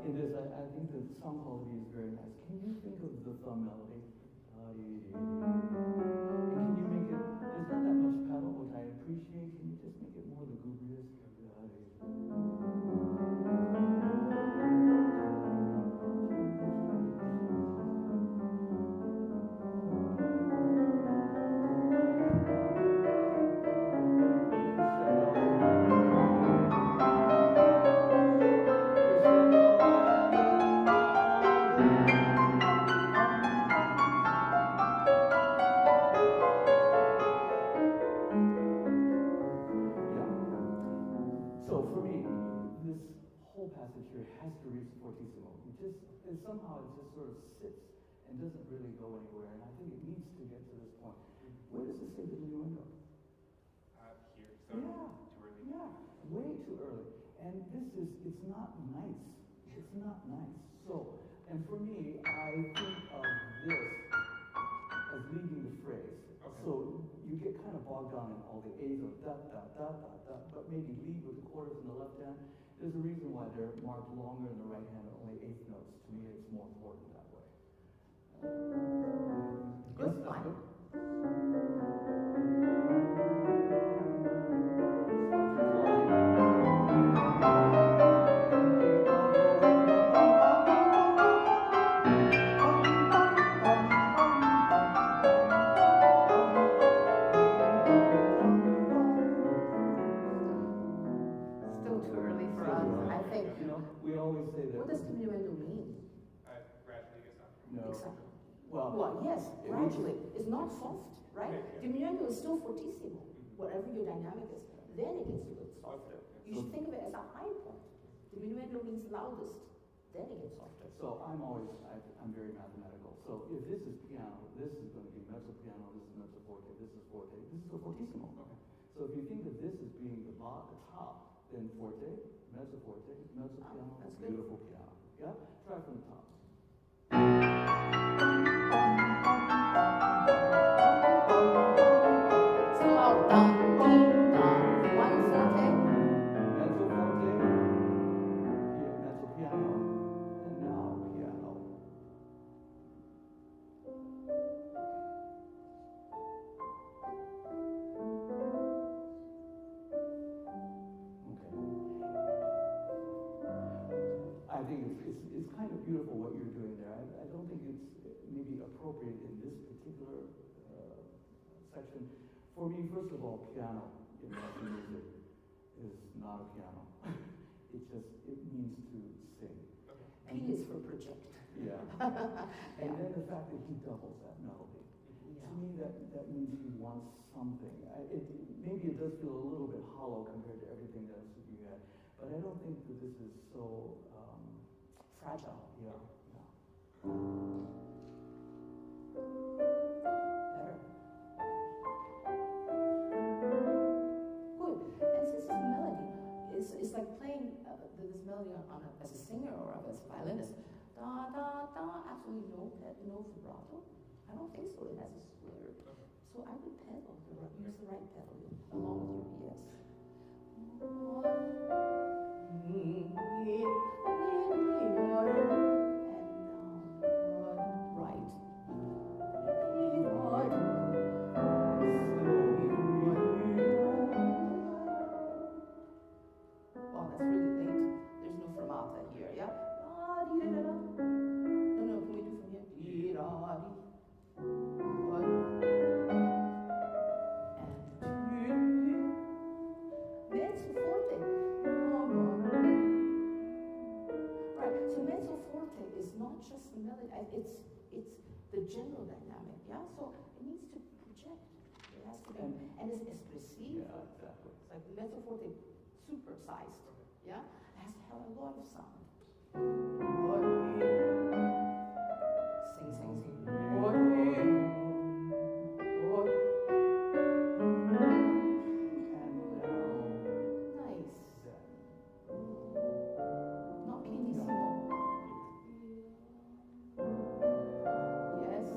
S3: In this, I think the sound quality is very nice. Can you think of the thumb melody? And can you make it, there's not that much pedal, which I appreciate. Can you just make it more lugubrious? So for me, this whole passage here has to reach fortissimo. Somehow it just sort of sits and doesn't really go anywhere, and I think it needs to get to this point. Where does it say the diminuendo?
S5: Here, so too early.
S3: Yeah, way too early. And it's not nice. It's not nice. So, and for me, I think of this as leading the phrase.
S5: Okay.
S3: So you get kind of bogged down in all the A's of da, da, da, da, da, but maybe lead with the quarters in the left hand. There's a reason why they're marked longer in the right hand and only eighth notes. To me, it's more important that way.
S2: Good,
S3: Yes, that's
S2: fine.
S3: good.
S2: Still too early for us, I think.
S3: You know, we always say that.
S2: What does diminuendo mean?
S5: Gradually gets softer.
S3: No.
S2: Exactly.
S3: Well,
S2: Yes,
S3: it means-
S2: gradually. It's not soft, right? Diminuendo is still fortissimo, whatever your dynamic is. Then it gets a little softer. You should think of it as a high point. Diminuendo means loudest. Then it gets softer.
S3: So I'm very mathematical. So if this is piano, this is going to be mezzo piano, this is mezzo forte, this is forte, this is a fortissimo.
S5: Okay.
S3: So if you think of this as being the top, then forte, mezzo piano,
S2: that's good.
S3: beautiful piano. Yeah? Try from the top.
S2: So loud, dum, dum, dum. One forte.
S3: Mezzo forte, mezzo piano, and now piano. Okay. I think it's kind of beautiful what you're doing there. I don't think it's maybe appropriate in this particular section. For me, first of all, piano in Western music is not a piano. It means to sing.
S2: P is for project.
S3: Yeah. And then the fact that he doubles that melody. To me, that means he wants something. Maybe it does feel a little bit hollow compared to everything else that you had, but I don't think that this is so
S2: Fragile.
S3: yeah.
S2: Better. Good. And since it's a melody, it's like playing this melody as a singer or as a violinist. Da da da. Absolutely no vibrato. I don't think so. It has a slur. So I would pedal. Use the right pedal along with your ES. Wow, that's really it's the general dynamic, yeah? So it needs to project. It has to be, and it's expressive.
S3: Yeah, exactly.
S2: It's like mezzo forte, supersized, yeah? It has to have a lot of sound. Sing, sing, sing. Nice. Not pianissimo. Yes.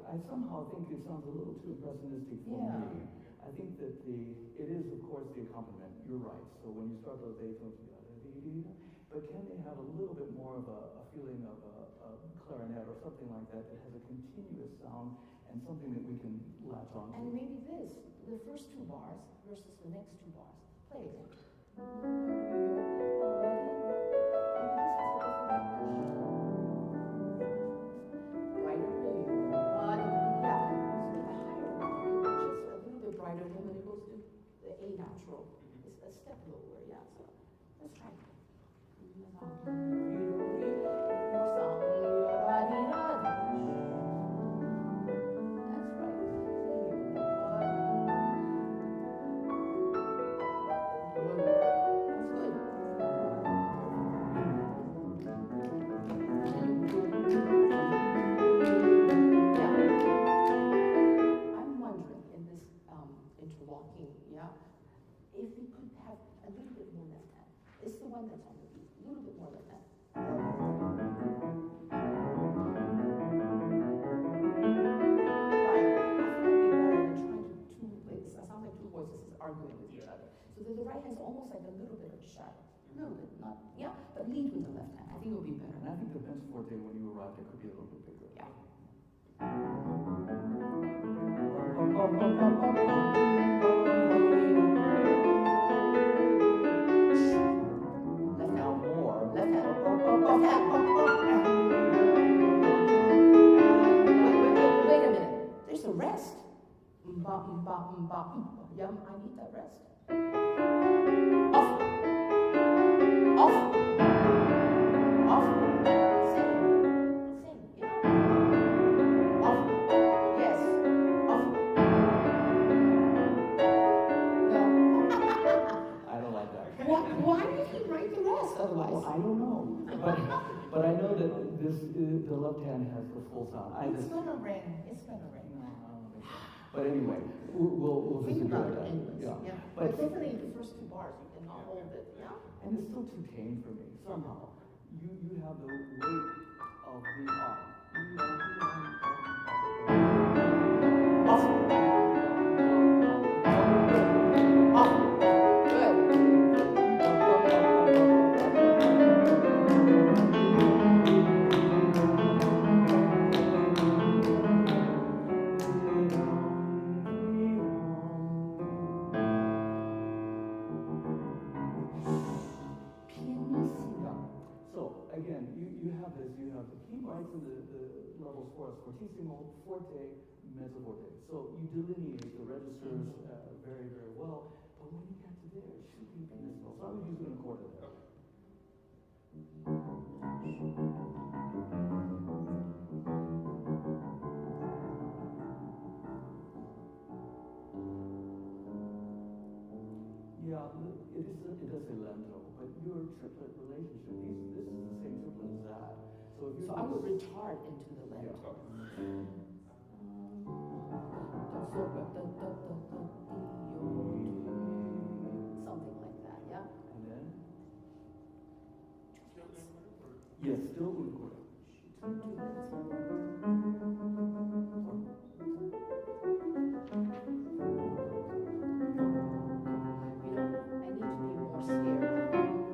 S3: I somehow think it sounds a little too impressionistic for me. I think that it is, of course, the accompaniment. You're right. So when you start those A tones, but can they have a little bit more of a feeling of a clarinet or something like that that has a continuous sound and something that we can latch on to?
S2: And maybe this, the first two bars versus the next two bars. Play again. Brighter than when it goes to the A natural. It's a step lower, yeah. So let's try it. That's right. Interlocking, yeah. If we could have a little bit more left hand, it's the one that's on the beat. A little bit more left hand. Right. I feel like it'd be better than trying to it sounds like two voices arguing with each other. So the right hand's almost like a little bit of shadow. A little bit, not but lead with the left hand. I think it would be better.
S3: And I think the mezzo forte when you arrived it could be a little bit bigger.
S2: Yeah.
S3: Now more.
S2: Left hand. Wait a minute. There's a rest. Yeah, I need that rest. Off. Off. Off. Sing. Sing. Yeah. Off. Yes. Off. No.
S3: I don't like that.
S2: Why did he write the rest otherwise?
S3: Well, I don't know. But I know that the left hand has the full sound.
S2: It's gonna rain. It's gonna rain.
S3: No, I don't think so. But anyway, we'll
S2: Think
S3: disagree
S2: about
S3: on
S2: it
S3: that.
S2: anyways.
S3: Yeah.
S2: But definitely the first two bars, you cannot hold it. Yeah.
S3: And it's still too tame for me, somehow. You have the weight of the arm.
S2: Awesome. Awesome. Good.
S3: Again, you have this, you have the key writes in the levels for us, fortissimo, forte, mezzo forte. So you delineate the registers very, very well, but when you get to there, it should be pianissimo. So I would use an accordo there. Yeah, it does say lento, but your triplet relationship, this is the same triplet as that. So if you
S2: I would retard into the lento. Something like that, yeah?
S3: And then? Yes, still accordo.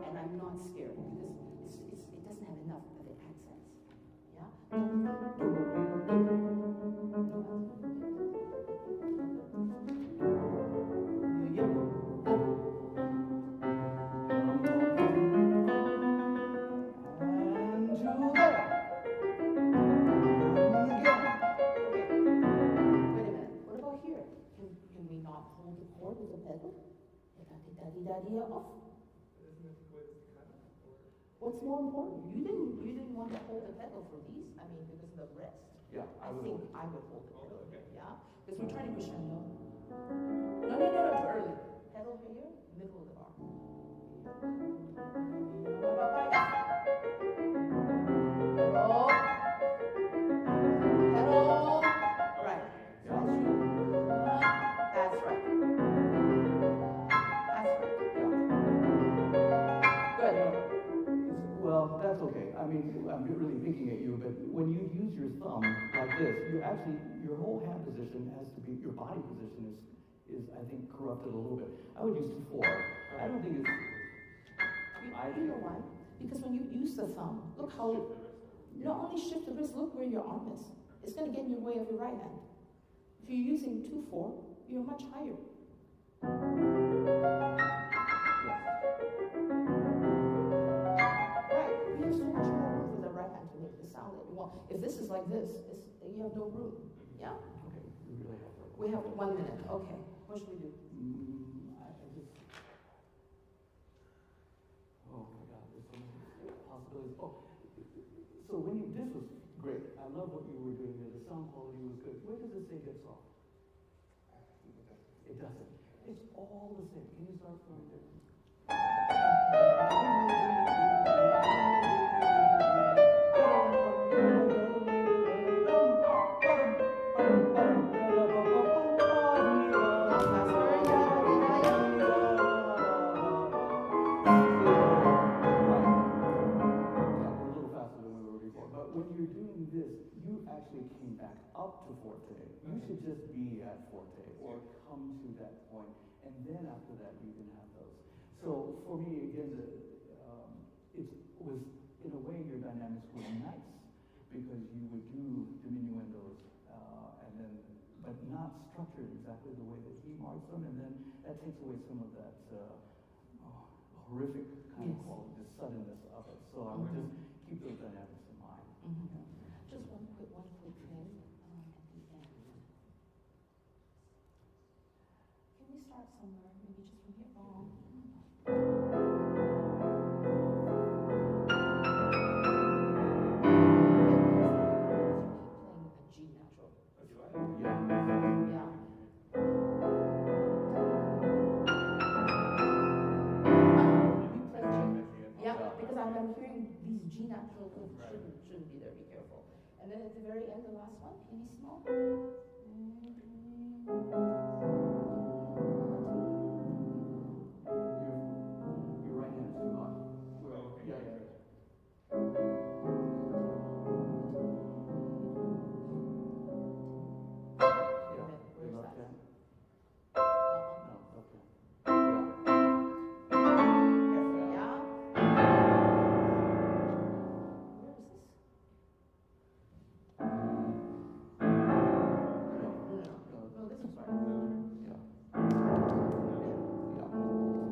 S2: And I'm not scared because it doesn't have enough of the accents. Yeah? idea of?
S5: Isn't it the way it's kind of?
S2: What's more important? You didn't want to hold the pedal for these. I mean, because of the rest.
S3: Yeah,
S2: I
S3: would
S2: think
S3: hold it.
S2: I would hold it.
S5: Oh, okay.
S2: Yeah, because we're trying to crescendo. No, too early. Pedal here, middle of the bar. Pedal. Pedal. Right. That's right. That's right. Good.
S3: Well, that's okay. I mean, I'm really thinking at you, but when you use your thumb like this, your whole hand position has to be, your body position is I think, corrupted a little bit. I would use 2/4. I don't think it's,
S2: You know why? Because when you use the thumb, look how, not only shift the wrist, look where your arm is. It's going to get in your way of your right hand. If you're using 2/4, you're much higher. Right, you have so much more room with the right hand to make the sound that you want. If this is like this, you have no room. Yeah?
S3: okay, we really have to.
S2: We have 1 minute. Okay. What should we do?
S3: I just, oh my God, there's so many possibilities. Oh, so this was great. I love what you were doing there. The sound quality was good. Where does it say gets off? It doesn't. It's all the same. Can you start from there? Came back up to forte. You should just be at forte or come to that point, and then after that you can have those. So for me, again, it was in a way your dynamics were nice because you would do diminuendos and then, but not structured exactly the way that he marks them, and then that takes away some of that horrific kind of quality, the suddenness of it. So I would just keep those dynamics in mind.
S2: Mm-hmm. Just one quick thing at the end. Can we start somewhere? Maybe just from here. Keep playing the G natural.
S3: Yeah.
S2: Yeah. You play G. Yeah, because I'm hearing these G natural shouldn't be there. Be careful. And then at the very end, the last one, pianissimo.
S3: Your right hand is too high. Yeah.
S2: Where's
S3: Your left
S2: that?
S3: hand? No, okay.
S2: Careful, yeah. Where is this? No, this is right.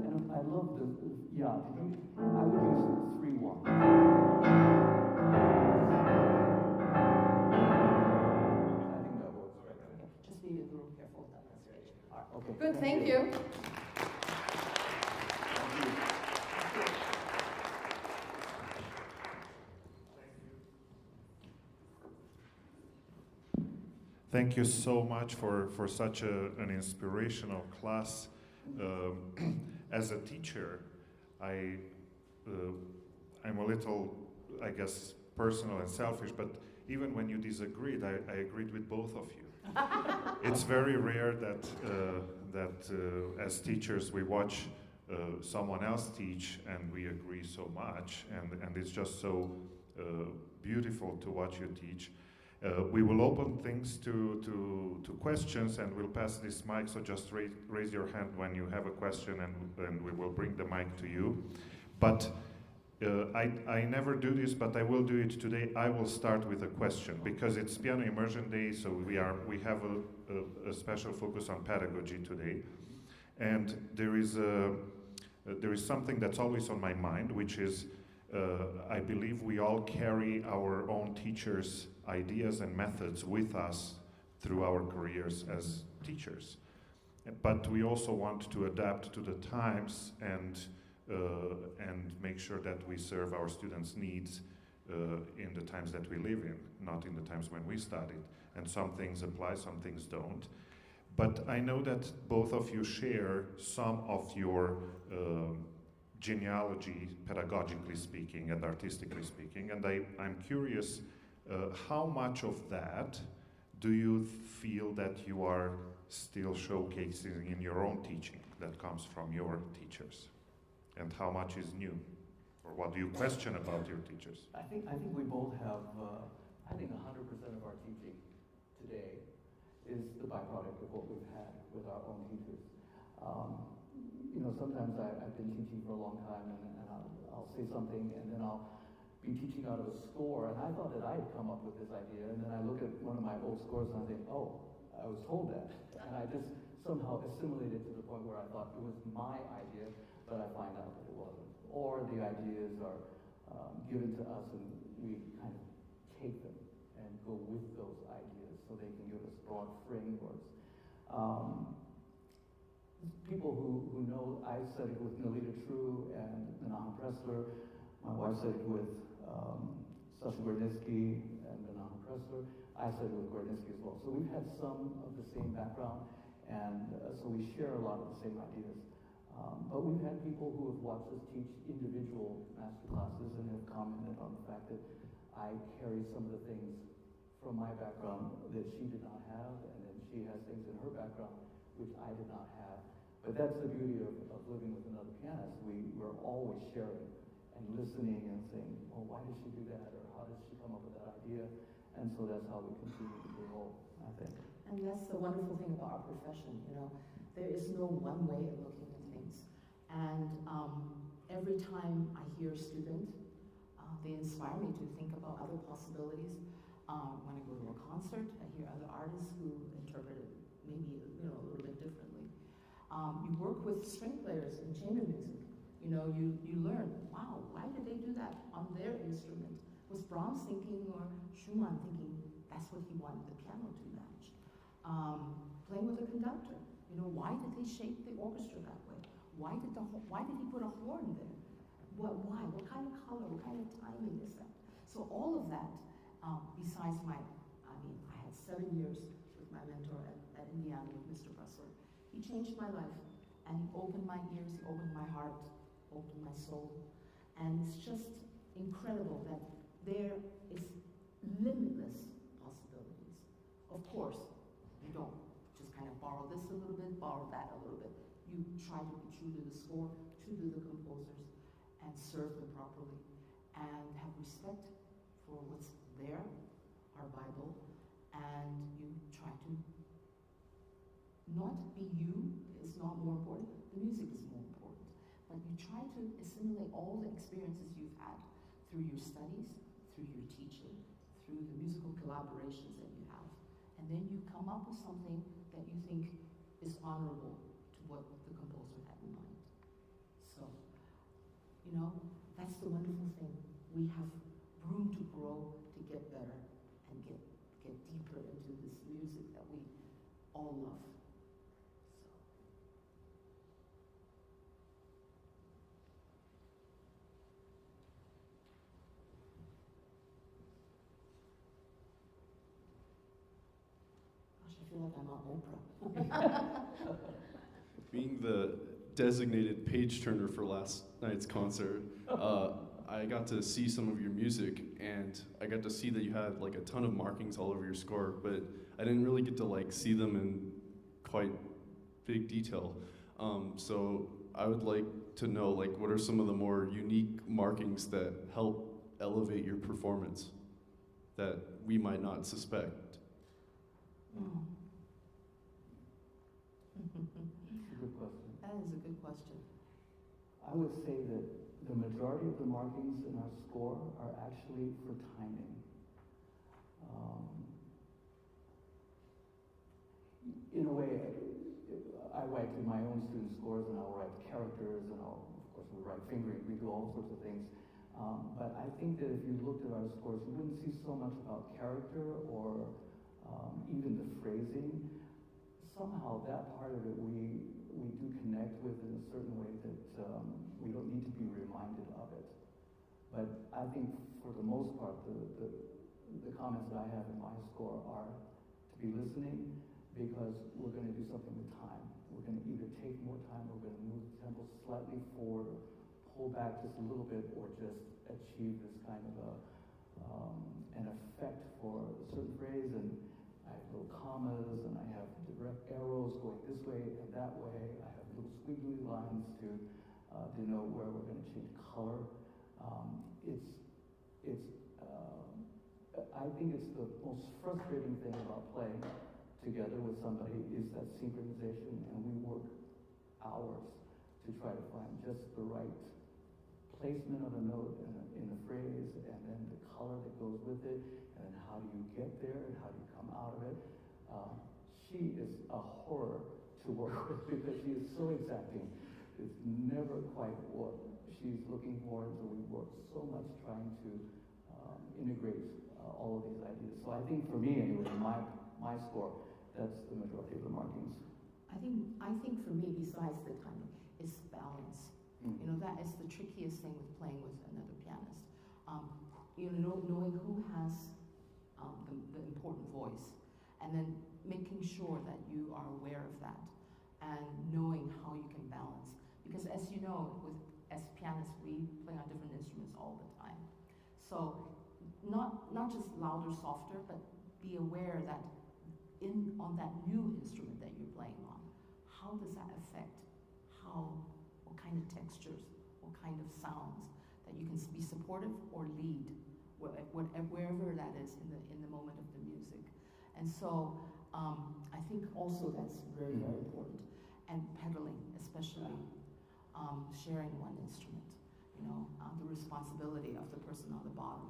S3: And I love I would use 3/1. I think that works.
S2: Just be a little careful with that on stage. All right.
S3: Okay.
S2: Good, thank you.
S1: Thank you so much for such an inspirational class. As a teacher, I'm a little, I guess, personal and selfish, but even when you disagreed, I agreed with both of you. It's very rare that as teachers we watch someone else teach and we agree so much, and it's just so beautiful to watch you teach. We will open things to questions, and we'll pass this mic, so just raise your hand when you have a question, and we will bring the mic to you. But I never do this, but I will do it today. I will start with a question, because it's Piano Immersion Day, so we have a special focus on pedagogy today. And there is something that's always on my mind, which is I believe we all carry our own teachers' ideas and methods with us through our careers as teachers. but we also want to adapt to the times and make sure that we serve our students' needs in the times that we live in, not in the times when we studied. And some things apply, some things don't. But I know that both of you share some of your genealogy, pedagogically speaking and artistically speaking, and I'm curious, how much of that do you feel that you are still showcasing in your own teaching that comes from your teachers? And how much is new? Or what do you question about your teachers?
S3: I think we both have, I think 100% of our teaching today is the byproduct of what we've had with our own teachers. You know, sometimes I've been teaching for a long time and I'll say something and then I'll be teaching out of a score, and I thought that I had come up with this idea, and then I look at one of my old scores and I think, oh, I was told that. And I just somehow assimilated to the point where I thought it was my idea, but I find out that it wasn't. Or the ideas are given to us and we kind of take them and go with those ideas so they can give us broad frameworks. People who know, I studied with Nolita True and Menahem Pressler. My wife studied with Sasha Gornitzky and Menahem Pressler. I studied with Gornitzky as well. So we've had some of the same background, and so we share a lot of the same ideas. But we've had people who have watched us teach individual master classes and have commented on the fact that I carry some of the things from my background that she did not have, and then she has things in her background which I did not have. But that's the beauty of living with another pianist. We're always sharing and listening and saying, oh, why did she do that? Or how did she come up with that idea? And so that's how we continue to grow, I think.
S2: And that's the wonderful thing about our profession, you know. There is no one way of looking at things. And every time I hear a student, they inspire me to think about other possibilities. When I go to a concert, I hear other artists who interpret it maybe a little bit differently. You work with string players in chamber music. You know, you learn, wow, why did they do that on their instrument? Was Brahms thinking or Schumann thinking that's what he wanted the piano to match? Playing with a conductor, you know, why did they shape the orchestra that way? Why did he put a horn there? Why? What kind of color? What kind of timing is that? So all of that, besides I had 7 years with my mentor at Indiana with Mr. Pressler. He changed my life, and he opened my ears, he opened my heart, opened my soul. And it's just incredible that there is limitless possibilities. Of course, you don't just kind of borrow this a little bit, borrow that a little bit. You try to be true to the score, true to the composers, and serve them properly, and have respect for what's there, our Bible, and you try to not be you is not more important, the music is more important. But you try to assimilate all the experiences you've had through your studies, through your teaching, through the musical collaborations that you have. And then you come up with something that you think is honorable to what the composer had in mind. So, you know, that's the wonderful thing. We have room to grow, to get better, and get deeper into this music that we all love. I feel like I'm on Oprah.
S6: Being the designated page turner for last night's concert, I got to see some of your music, and I got to see that you had like a ton of markings all over your score, but I didn't really get to like see them in quite big detail. So I would like to know, like, what are some of the more unique markings that help elevate your performance that we might not suspect?
S3: That's a good question.
S2: That is a good question.
S3: I would say that the majority of the markings in our score are actually for timing. In a way, I write in my own student scores, and I'll write characters, and of course we write fingering, we do all sorts of things. But I think that if you looked at our scores, you wouldn't see so much about character or even the phrasing. somehow that part of it we do connect with in a certain way that we don't need to be reminded of it. But I think for the most part, the comments that I have in my score are to be listening, because we're going to do something with time. We're going to either take more time, we're going to move the tempo slightly forward, pull back just a little bit, or just achieve this kind of an effect for a certain phrase. And I have little commas, and I have direct arrows going this way and that way. I have little squiggly lines to denote where we're going to change color. I think it's the most frustrating thing about playing together with somebody is that synchronization, and we work hours to try to find just the right placement of a note in a phrase, and then the color that goes with it, and then how do you get there, and how do you come out of it. She is a horror to work with because she is so exacting. It's never quite what she's looking for, and so we work so much trying to integrate all of these ideas. So I think for me, anyway, my score, that's the majority of the markings.
S2: I think for me, besides the timing, is balance. You know, that is the trickiest thing with playing with another pianist. You know, knowing who has the important voice, and then making sure that you are aware of that, and knowing how you can balance. Because as you know, as pianists, we play on different instruments all the time. So not just louder, softer, but be aware that on that new instrument that you're playing on, how does that affect what kind of textures, what kind of sounds, that you can be supportive or lead, wherever that is in the moment of the music. And so I think also that's very, very important. And pedaling, especially sharing one instrument, you know, the responsibility of the person on the bottom,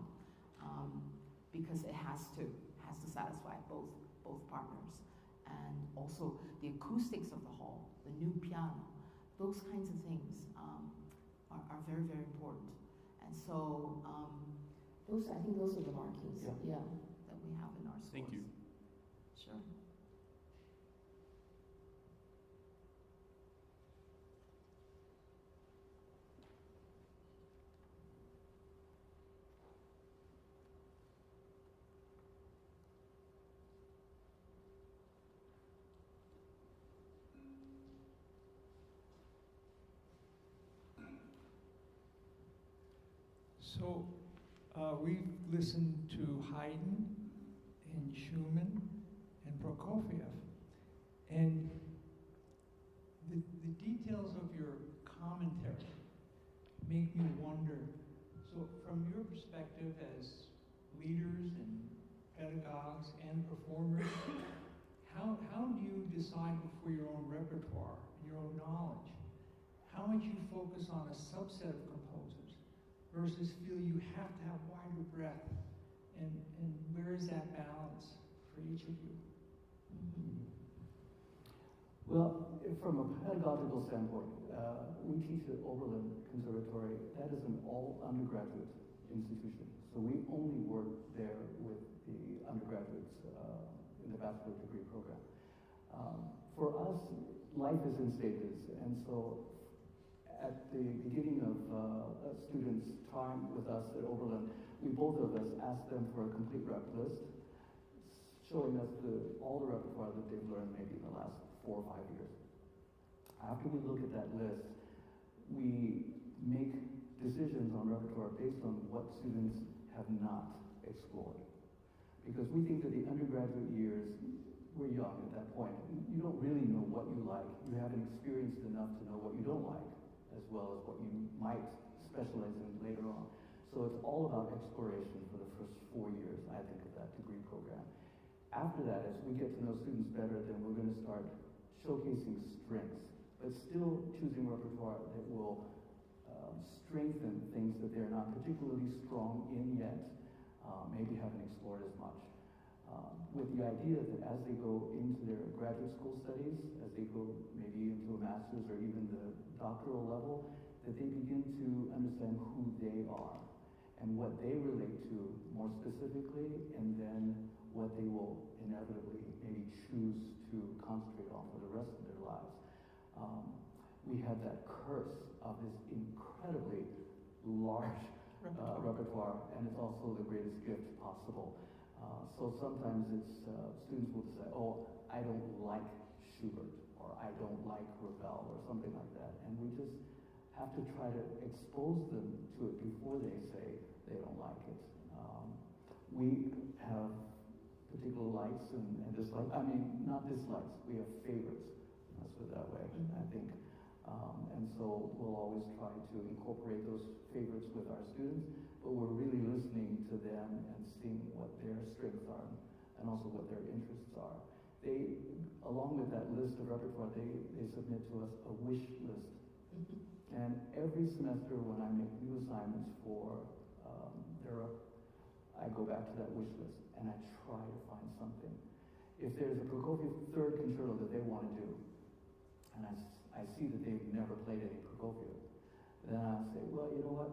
S2: because it has to satisfy both partners. And also the acoustics of the hall, the new piano, those kinds of things are very, very important. And so I think those are the markings, that we have in our scores.
S6: Thank you.
S2: Sure.
S7: So we've listened to Haydn and Schumann and Prokofiev, and the details of your commentary make me wonder, so from your perspective as leaders and pedagogues and performers, how do you decide for your own repertoire and your own knowledge how much you focus on a subset of composers versus feel you have to have wider breadth, and where is that balance for each of you?
S3: Well, from a pedagogical standpoint, we teach at Oberlin Conservatory. That is an all undergraduate institution. So we only work there with the undergraduates in the bachelor degree program. For us, life is in stages, and so at the beginning of a student's time with us at Oberlin, we both of us asked them for a complete rep list, showing us all the repertoire that they've learned maybe in the last 4 or 5 years. After we look at that list, we make decisions on repertoire based on what students have not explored. Because we think that the undergraduate years, we're young at that point. You don't really know what you like. You haven't experienced enough to know what you don't like, as well as what you might specialize in later on. So it's all about exploration for the first 4 years, I think, of that degree program. After that, as we get to know students better, then we're going to start showcasing strengths, but still choosing repertoire that will strengthen things that they're not particularly strong in yet, maybe haven't explored as much. With the idea that as they go into their graduate school studies, as they go maybe into a master's or even the doctoral level, that they begin to understand who they are and what they relate to more specifically, and then what they will inevitably maybe choose to concentrate We have that curse of this incredibly large repertoire, and it's also the greatest gift possible. So sometimes it's students will say, "Oh, I don't like Schubert," or "I don't like Ravel," or something like that, and we just have to try to expose them to it before they say they don't like it. We have particular likes and dislikes. I mean, not dislikes. We have favorites. Let's put it that way. I think. And so we'll always try to incorporate those favorites with our students, but we're really listening to them and seeing what their strengths are and also what their interests are. They, along with that list of repertoire, they submit to us a wish list. And every semester when I make new assignments for I go back to that wish list and I try to find something. If there's a Prokofiev third concerto that they want to do, and I see that they've never played any Prokofiev, then I say, well, you know what?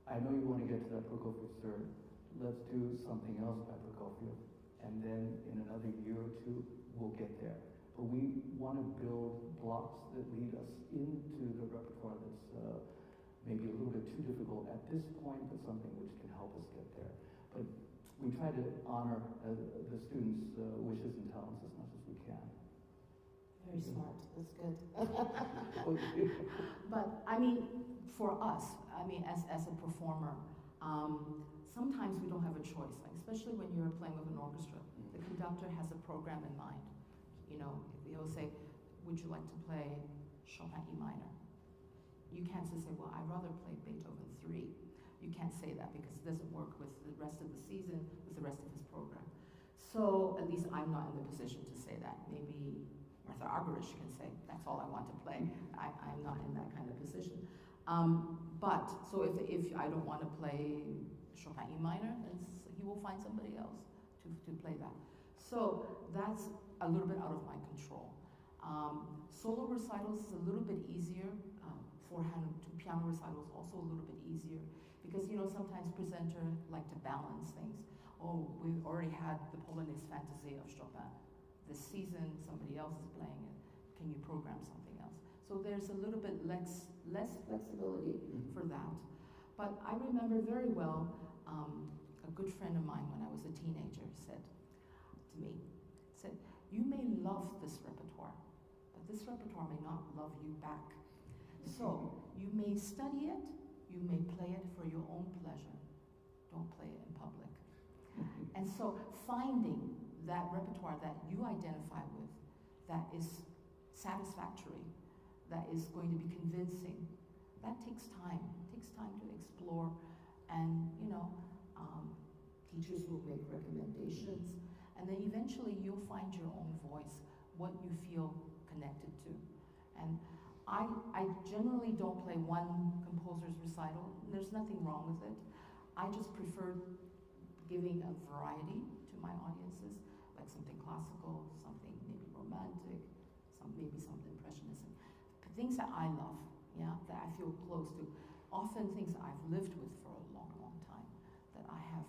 S3: I know you want to get to that Prokofiev third. Let's do something else by Prokofiev, and then in another year or two, we'll get there. But we want to build blocks that lead us into the repertoire that's maybe a little bit too difficult at this point, but something which can help us get there. But we try to honor the students' wishes and talents as much as we can.
S2: Very smart. That's good. But I mean, for us, I mean, as a performer, sometimes we don't have a choice. Like especially when you're playing with an orchestra, the conductor has a program in mind. You know, he'll say, "Would you like to play Chopin E minor?" You can't just say, "Well, I'd rather play Beethoven 3." You can't say that because it doesn't work with the rest of the season, with the rest of his program. So at least I'm not in the position to say that. Maybe Martha Argerich can say, "That's all I want to play." I'm not in that kind of position. But so if I don't want to play Chopin E minor, then he will find somebody else to play that. So that's a little bit out of my control. Solo recitals is a little bit easier. Forehand to piano recitals also a little bit easier because sometimes presenter like to balance things. Oh, we've already had the Polonaise Fantasy of Chopin. This season somebody else is playing it. Can you program something else? So there's a little bit less flexibility for that. But I remember very well a good friend of mine when I was a teenager said to me, "You may love this repertoire, but this repertoire may not love you back. So you may study it, you may play it for your own pleasure. Don't play it in public." And so finding that repertoire that you identify with, that is satisfactory, that is going to be convincing, that takes time. It takes time to explore, and teachers will make recommendations, and then eventually you'll find your own voice, what you feel connected to. And I generally don't play one composer's recital. There's nothing wrong with it. I just prefer giving a variety to my audiences, like something classical, something maybe romantic, maybe something impressionism. Things that I love, that I feel close to. Often things that I've lived with for a long, long time, that I have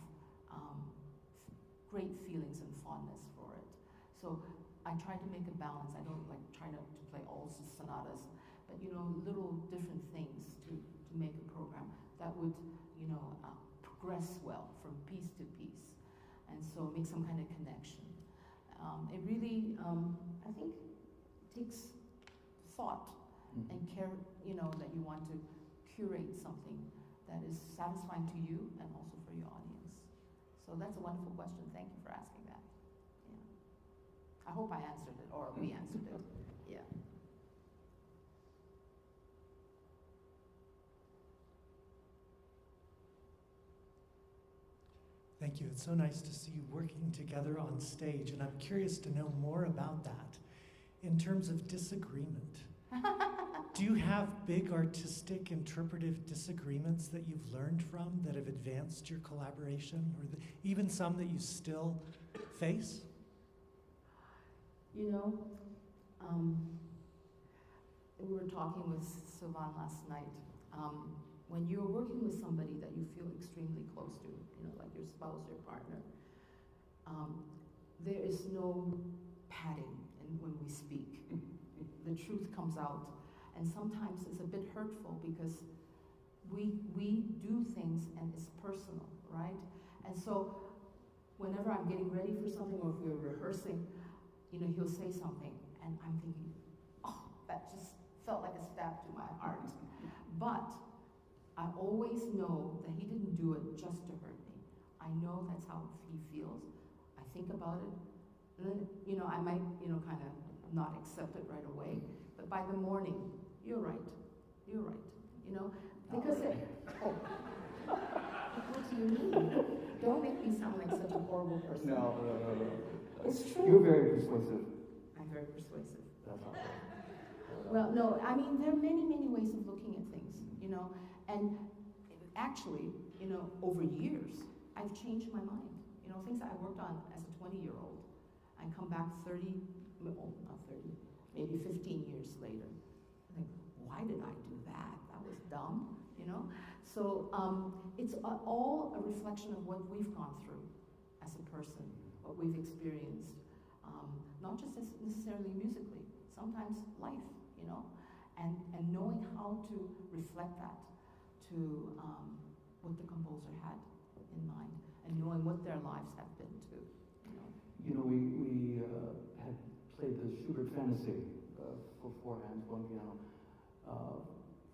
S2: great feelings and fondness for it. So I try to make a balance. I don't try to play all sonatas, but little different things to make a program that would progress well from piece to piece, and so make some kind of connection. It really, I think, takes thought and care. That you want to curate something that is satisfying to you and also for your audience. So that's a wonderful question. Thank you for asking that. Yeah. I hope I answered it, or we answered it. Yeah.
S8: Thank you. It's so nice to see you working together on stage, and I'm curious to know more about that. In terms of disagreement, do you have big artistic, interpretive disagreements that you've learned from that have advanced your collaboration, or even some that you still face?
S2: We were talking with Sylvain last night. When you're working with somebody that you feel extremely close to, like your spouse, your partner, there is no padding when we speak. The truth comes out. And sometimes it's a bit hurtful because we do things and it's personal, right? And so whenever I'm getting ready for something or if we're rehearsing, you know, he'll say something and I'm thinking, oh, that just felt like a stab to my heart. But I always know that he didn't do it just to hurt me. I know that's how he feels. I think about it, and then, you know, I might, you know, kind of not accept it right away, but by the morning, you're right, you know, because oh, what do you mean? Don't make me sound like such a horrible person.
S3: No.
S2: It's true.
S3: You're very persuasive.
S2: I'm very persuasive.
S3: That's not right.
S2: Well, no, I mean, there are many, many ways of looking at things, you know, and actually, you know, over years, I've changed my mind. You know, things that I worked on as a 20-year-old, I come back 30, well, not 30, maybe 15 years later. I think, why did I do that? That was dumb, you know? So it's all a reflection of what we've gone through as a person, what we've experienced, not just as necessarily musically, sometimes life, you know? And knowing how to reflect that to what the composer had in mind, and knowing what their lives have been too, you know?
S3: You know, we had played the Schubert Fantasy for four hands, one piano,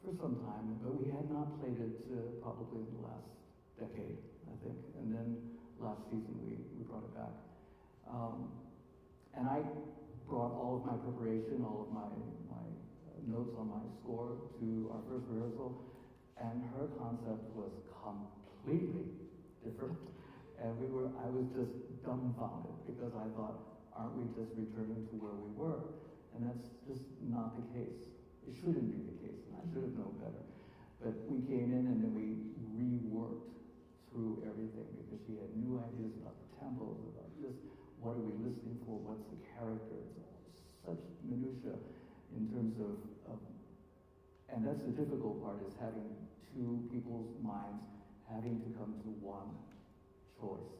S3: for some time, but we had not played it probably in the last decade, I think. And then last season we brought it back. And I brought all of my preparation, all of my notes on my score to our first rehearsal, and her concept was completely different. And I was just dumbfounded because I thought, aren't we just returning to where we were? And that's just not the case. It shouldn't be the case, and I should have known better. But we came in and then we reworked through everything because she had new ideas about the tempos, about just what are we listening for, what's the character. It's such minutia in terms of and that's the difficult part, is having two people's minds having to come to one choice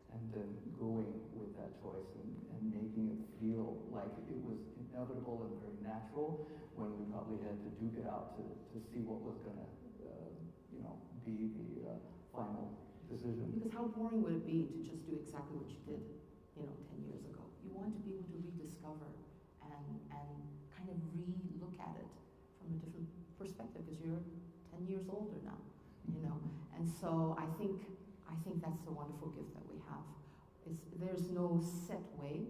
S3: and then going with that choice and making it feel like it was inevitable and very natural when we probably had to duke it out to see what was going to you know, be the final decision.
S2: Because how boring would it be to just do exactly what you did, you know, 10 years ago? You want to be able to rediscover and kind of re-look at it from a different perspective because you're 10 years older now, you know. And so I think that's the wonderful gift that we have. There's no set way.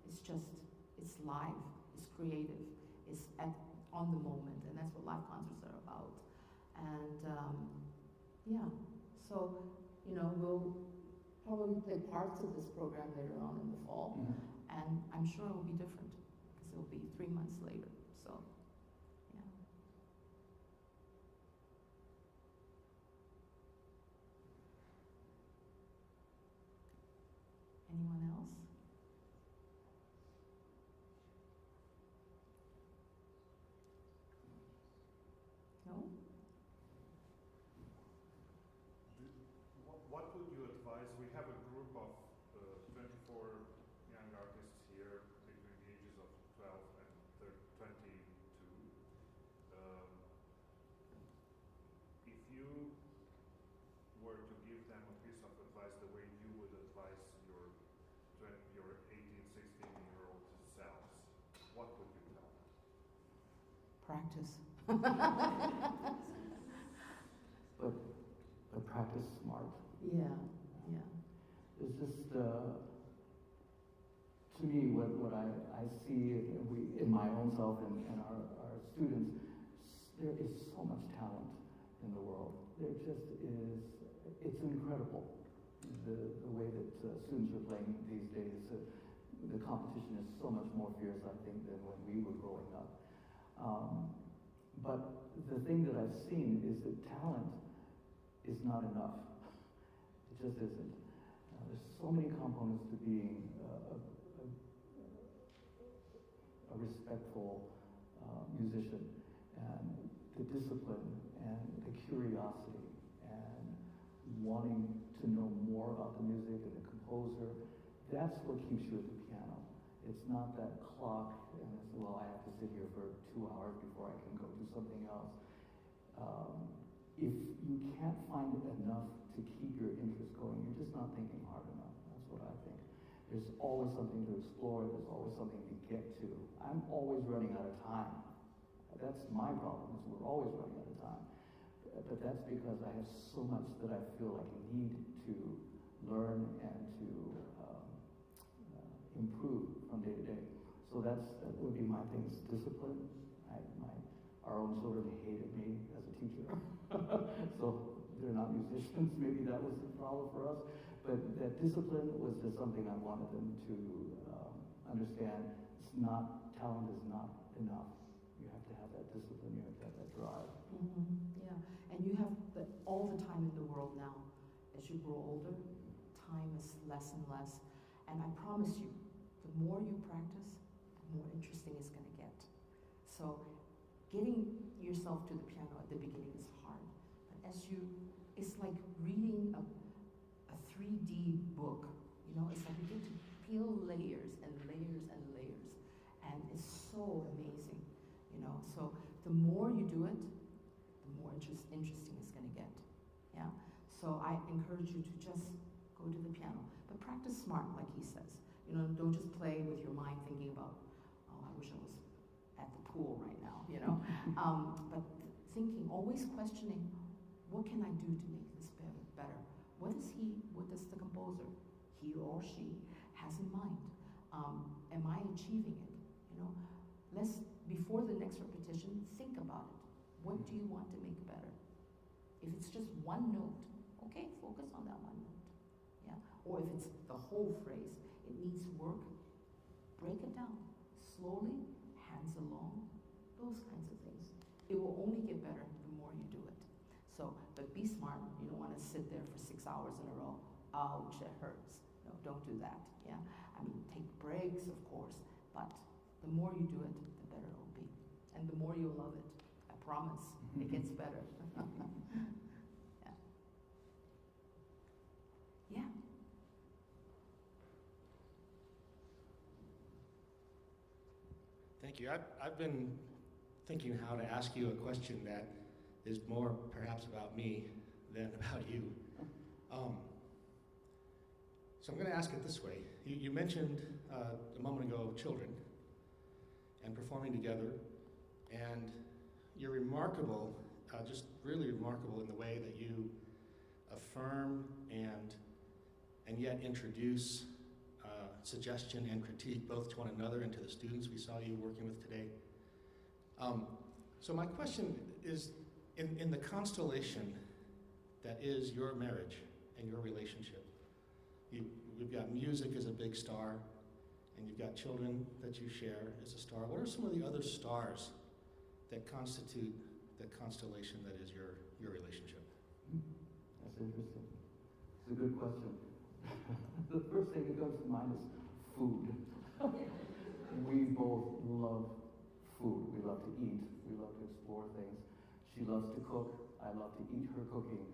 S2: It's live, it's creative, it's on the moment, and that's what live concerts are about. And yeah, so, you know, we'll probably play parts of this program later on in the fall, and I'm sure it will be different because it will be 3 months later. So, yeah. Anyone else? No?
S1: What would you advise? We have a group of 24 young artists here between the ages of 12 and 22. If you were to give them a piece of advice the way you would advise your 18, 16-year-old selves, what would you tell them?
S2: Practice.
S3: But practice smart.
S2: Yeah.
S3: It's just, to me, what I see in my own self and our students, there is so much talent in the world. There just is, it's incredible the way that students are playing these days. The competition is so much more fierce, I think, than when we were growing up. But the thing that I've seen is that talent is not enough. It just isn't. There's so many components to being a respectful musician, and the discipline and the curiosity and wanting to know more about the music and the composer. That's what keeps you at the piano. It's not that clock, and it's, well, I have to sit here for 2 hours before I can go do something else. If you can't find enough to keep your interest going, you're just not thinking hard enough. That's what I think. There's always something to explore. There's always something to get to. I'm always running out of time. That's my problem, is we're always running out of time. But that's because I have so much that I feel like I need to learn and to improve from day to day. So that would be my thing, is discipline. Our own children hated me as a teacher. So they're not musicians. Maybe that was the problem for us. But that discipline was just something I wanted them to understand. It's not, talent is not enough. You have to have that discipline. You have to have that drive.
S2: Yeah, and you have all the time in the world now. As you grow older, time is less and less. And I promise you, the more you practice, the more interesting it's going to get. So getting yourself to the piano at the beginning is hard. But it's like reading a 3D book. You know, it's like you get to peel layers and layers and layers. And it's so amazing, you know. So the more you do it, the more interesting it's going to get. Yeah. So I encourage you to just go to the piano, but practice smart, like he says. You know, don't just play with your mind thinking about, oh, I wish I was at the pool right now, you know. But thinking, always questioning, what can I do to make this better? What does the composer, he or she, has in mind? Am I achieving it? You know, before the next repetition, think about it. What do you want to make better? If it's just one note, okay, focus on that one note. Yeah. Or if it's the whole phrase, it needs work, break it down. Slowly, hands along, those kinds of things. It will only get better the more you do it. So, but be smart. You don't want to sit there for 6 hours in a row. Ouch, it hurts. No, don't do that. Yeah. I mean, take breaks, of course, but the more you do it, the better it will be. And the more you'll love it. I promise. It gets better. Yeah. Yeah.
S9: Thank you. I've been thinking how to ask you a question that is more perhaps about me than about you. So I'm going to ask it this way. You mentioned a moment ago children and performing together, and you're remarkable, just really remarkable in the way that you affirm and yet introduce suggestion and critique both to one another and to the students we saw you working with today. So my question is, in the constellation that is your marriage and your relationship, you've got music as a big star, and you've got children that you share as a star. What are some of the other stars that constitute the constellation that is your relationship?
S3: That's interesting. It's a good question. The first thing that comes to mind is food. We both love food. We love to eat. We love to explore things. She loves to cook. I love to eat her cooking.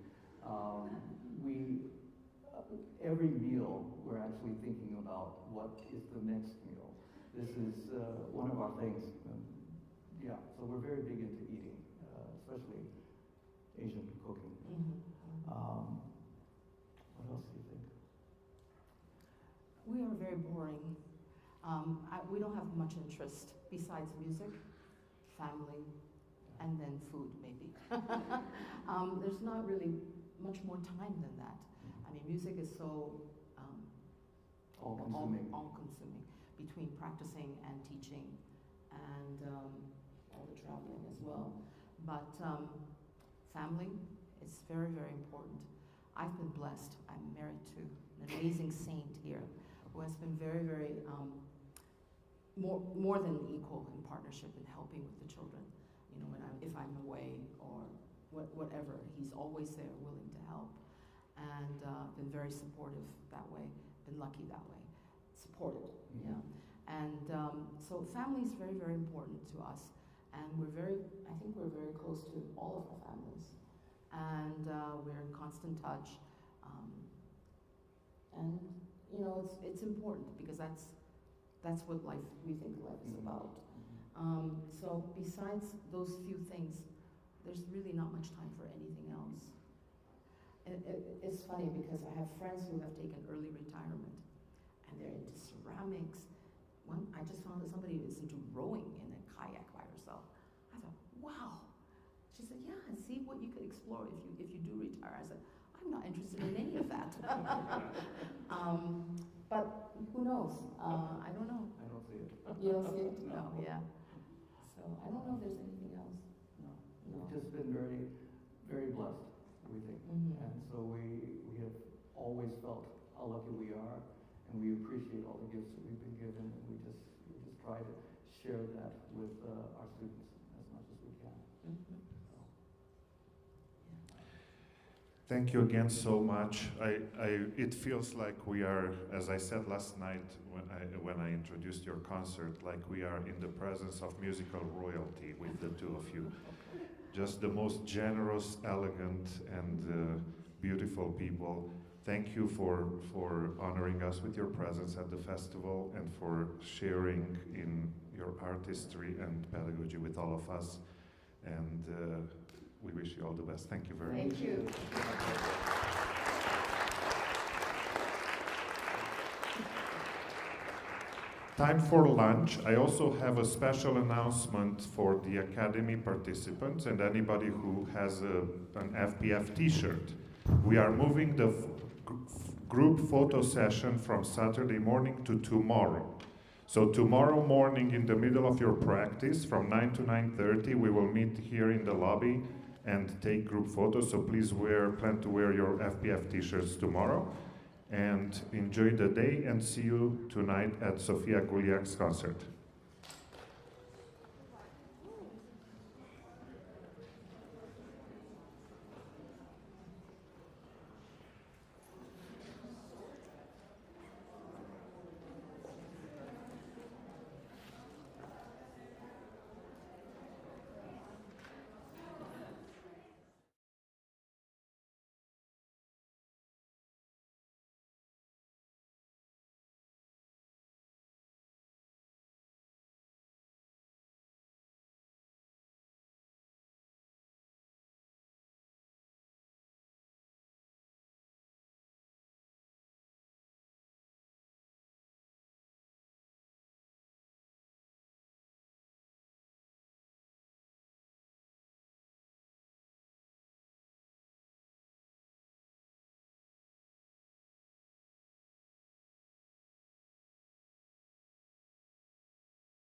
S3: Every meal, we're actually thinking about what is the next meal. This is one of our things. Yeah, so we're very big into eating, especially Asian cooking. What else do you think?
S2: We are very boring. We don't have much interest besides music, family, and then food, maybe. There's not really much more time than that. I mean, music is so all-consuming between practicing and teaching and all the traveling as well. But family is very, very important. I've been blessed. I'm married to an amazing saint here who has been very, very more than equal in partnership in helping with the children. You know, if I'm away or whatever, he's always there, willing to help, and been very supportive that way. Been lucky that way, supported. Yeah, and so family is very, very important to us, and I think we're very close to all of our families, and we're in constant touch, and you know, it's important because that's That's what life, we think life is about. So besides those few things, there's really not much time for anything else. And it's funny because I have friends who have taken early retirement, and they're into ceramics. I just found that somebody is into rowing in a kayak by herself. I thought, wow. She said, yeah, and see what you could explore if you do retire. I said, I'm not interested in any of that. But who knows? I don't know.
S3: I don't see it.
S2: You don't see it? No, yeah. So I don't know if there's anything else.
S3: No. We've just been very, very blessed, we think. And so we have always felt how lucky we are, and we appreciate all the gifts that we've been given, and we just try to share that with our students as much as we can.
S1: Thank you again so much. It feels like we are, as I said last night when I introduced your concert, like we are in the presence of musical royalty with the two of you. Just the most generous, elegant, and beautiful people. Thank you for honoring us with your presence at the festival and for sharing in your artistry and pedagogy with all of us. And we wish you all the best. Thank you very much.
S2: Thank you.
S1: Time for lunch. I also have a special announcement for the Academy participants and anybody who has an FPF t-shirt. We are moving the group photo session from Saturday morning to tomorrow. So tomorrow morning in the middle of your practice from 9 to 9:30 we will meet here in the lobby and take group photos, so please plan to wear your FPF t-shirts tomorrow. And enjoy the day and see you tonight at Sofia Guliak's concert.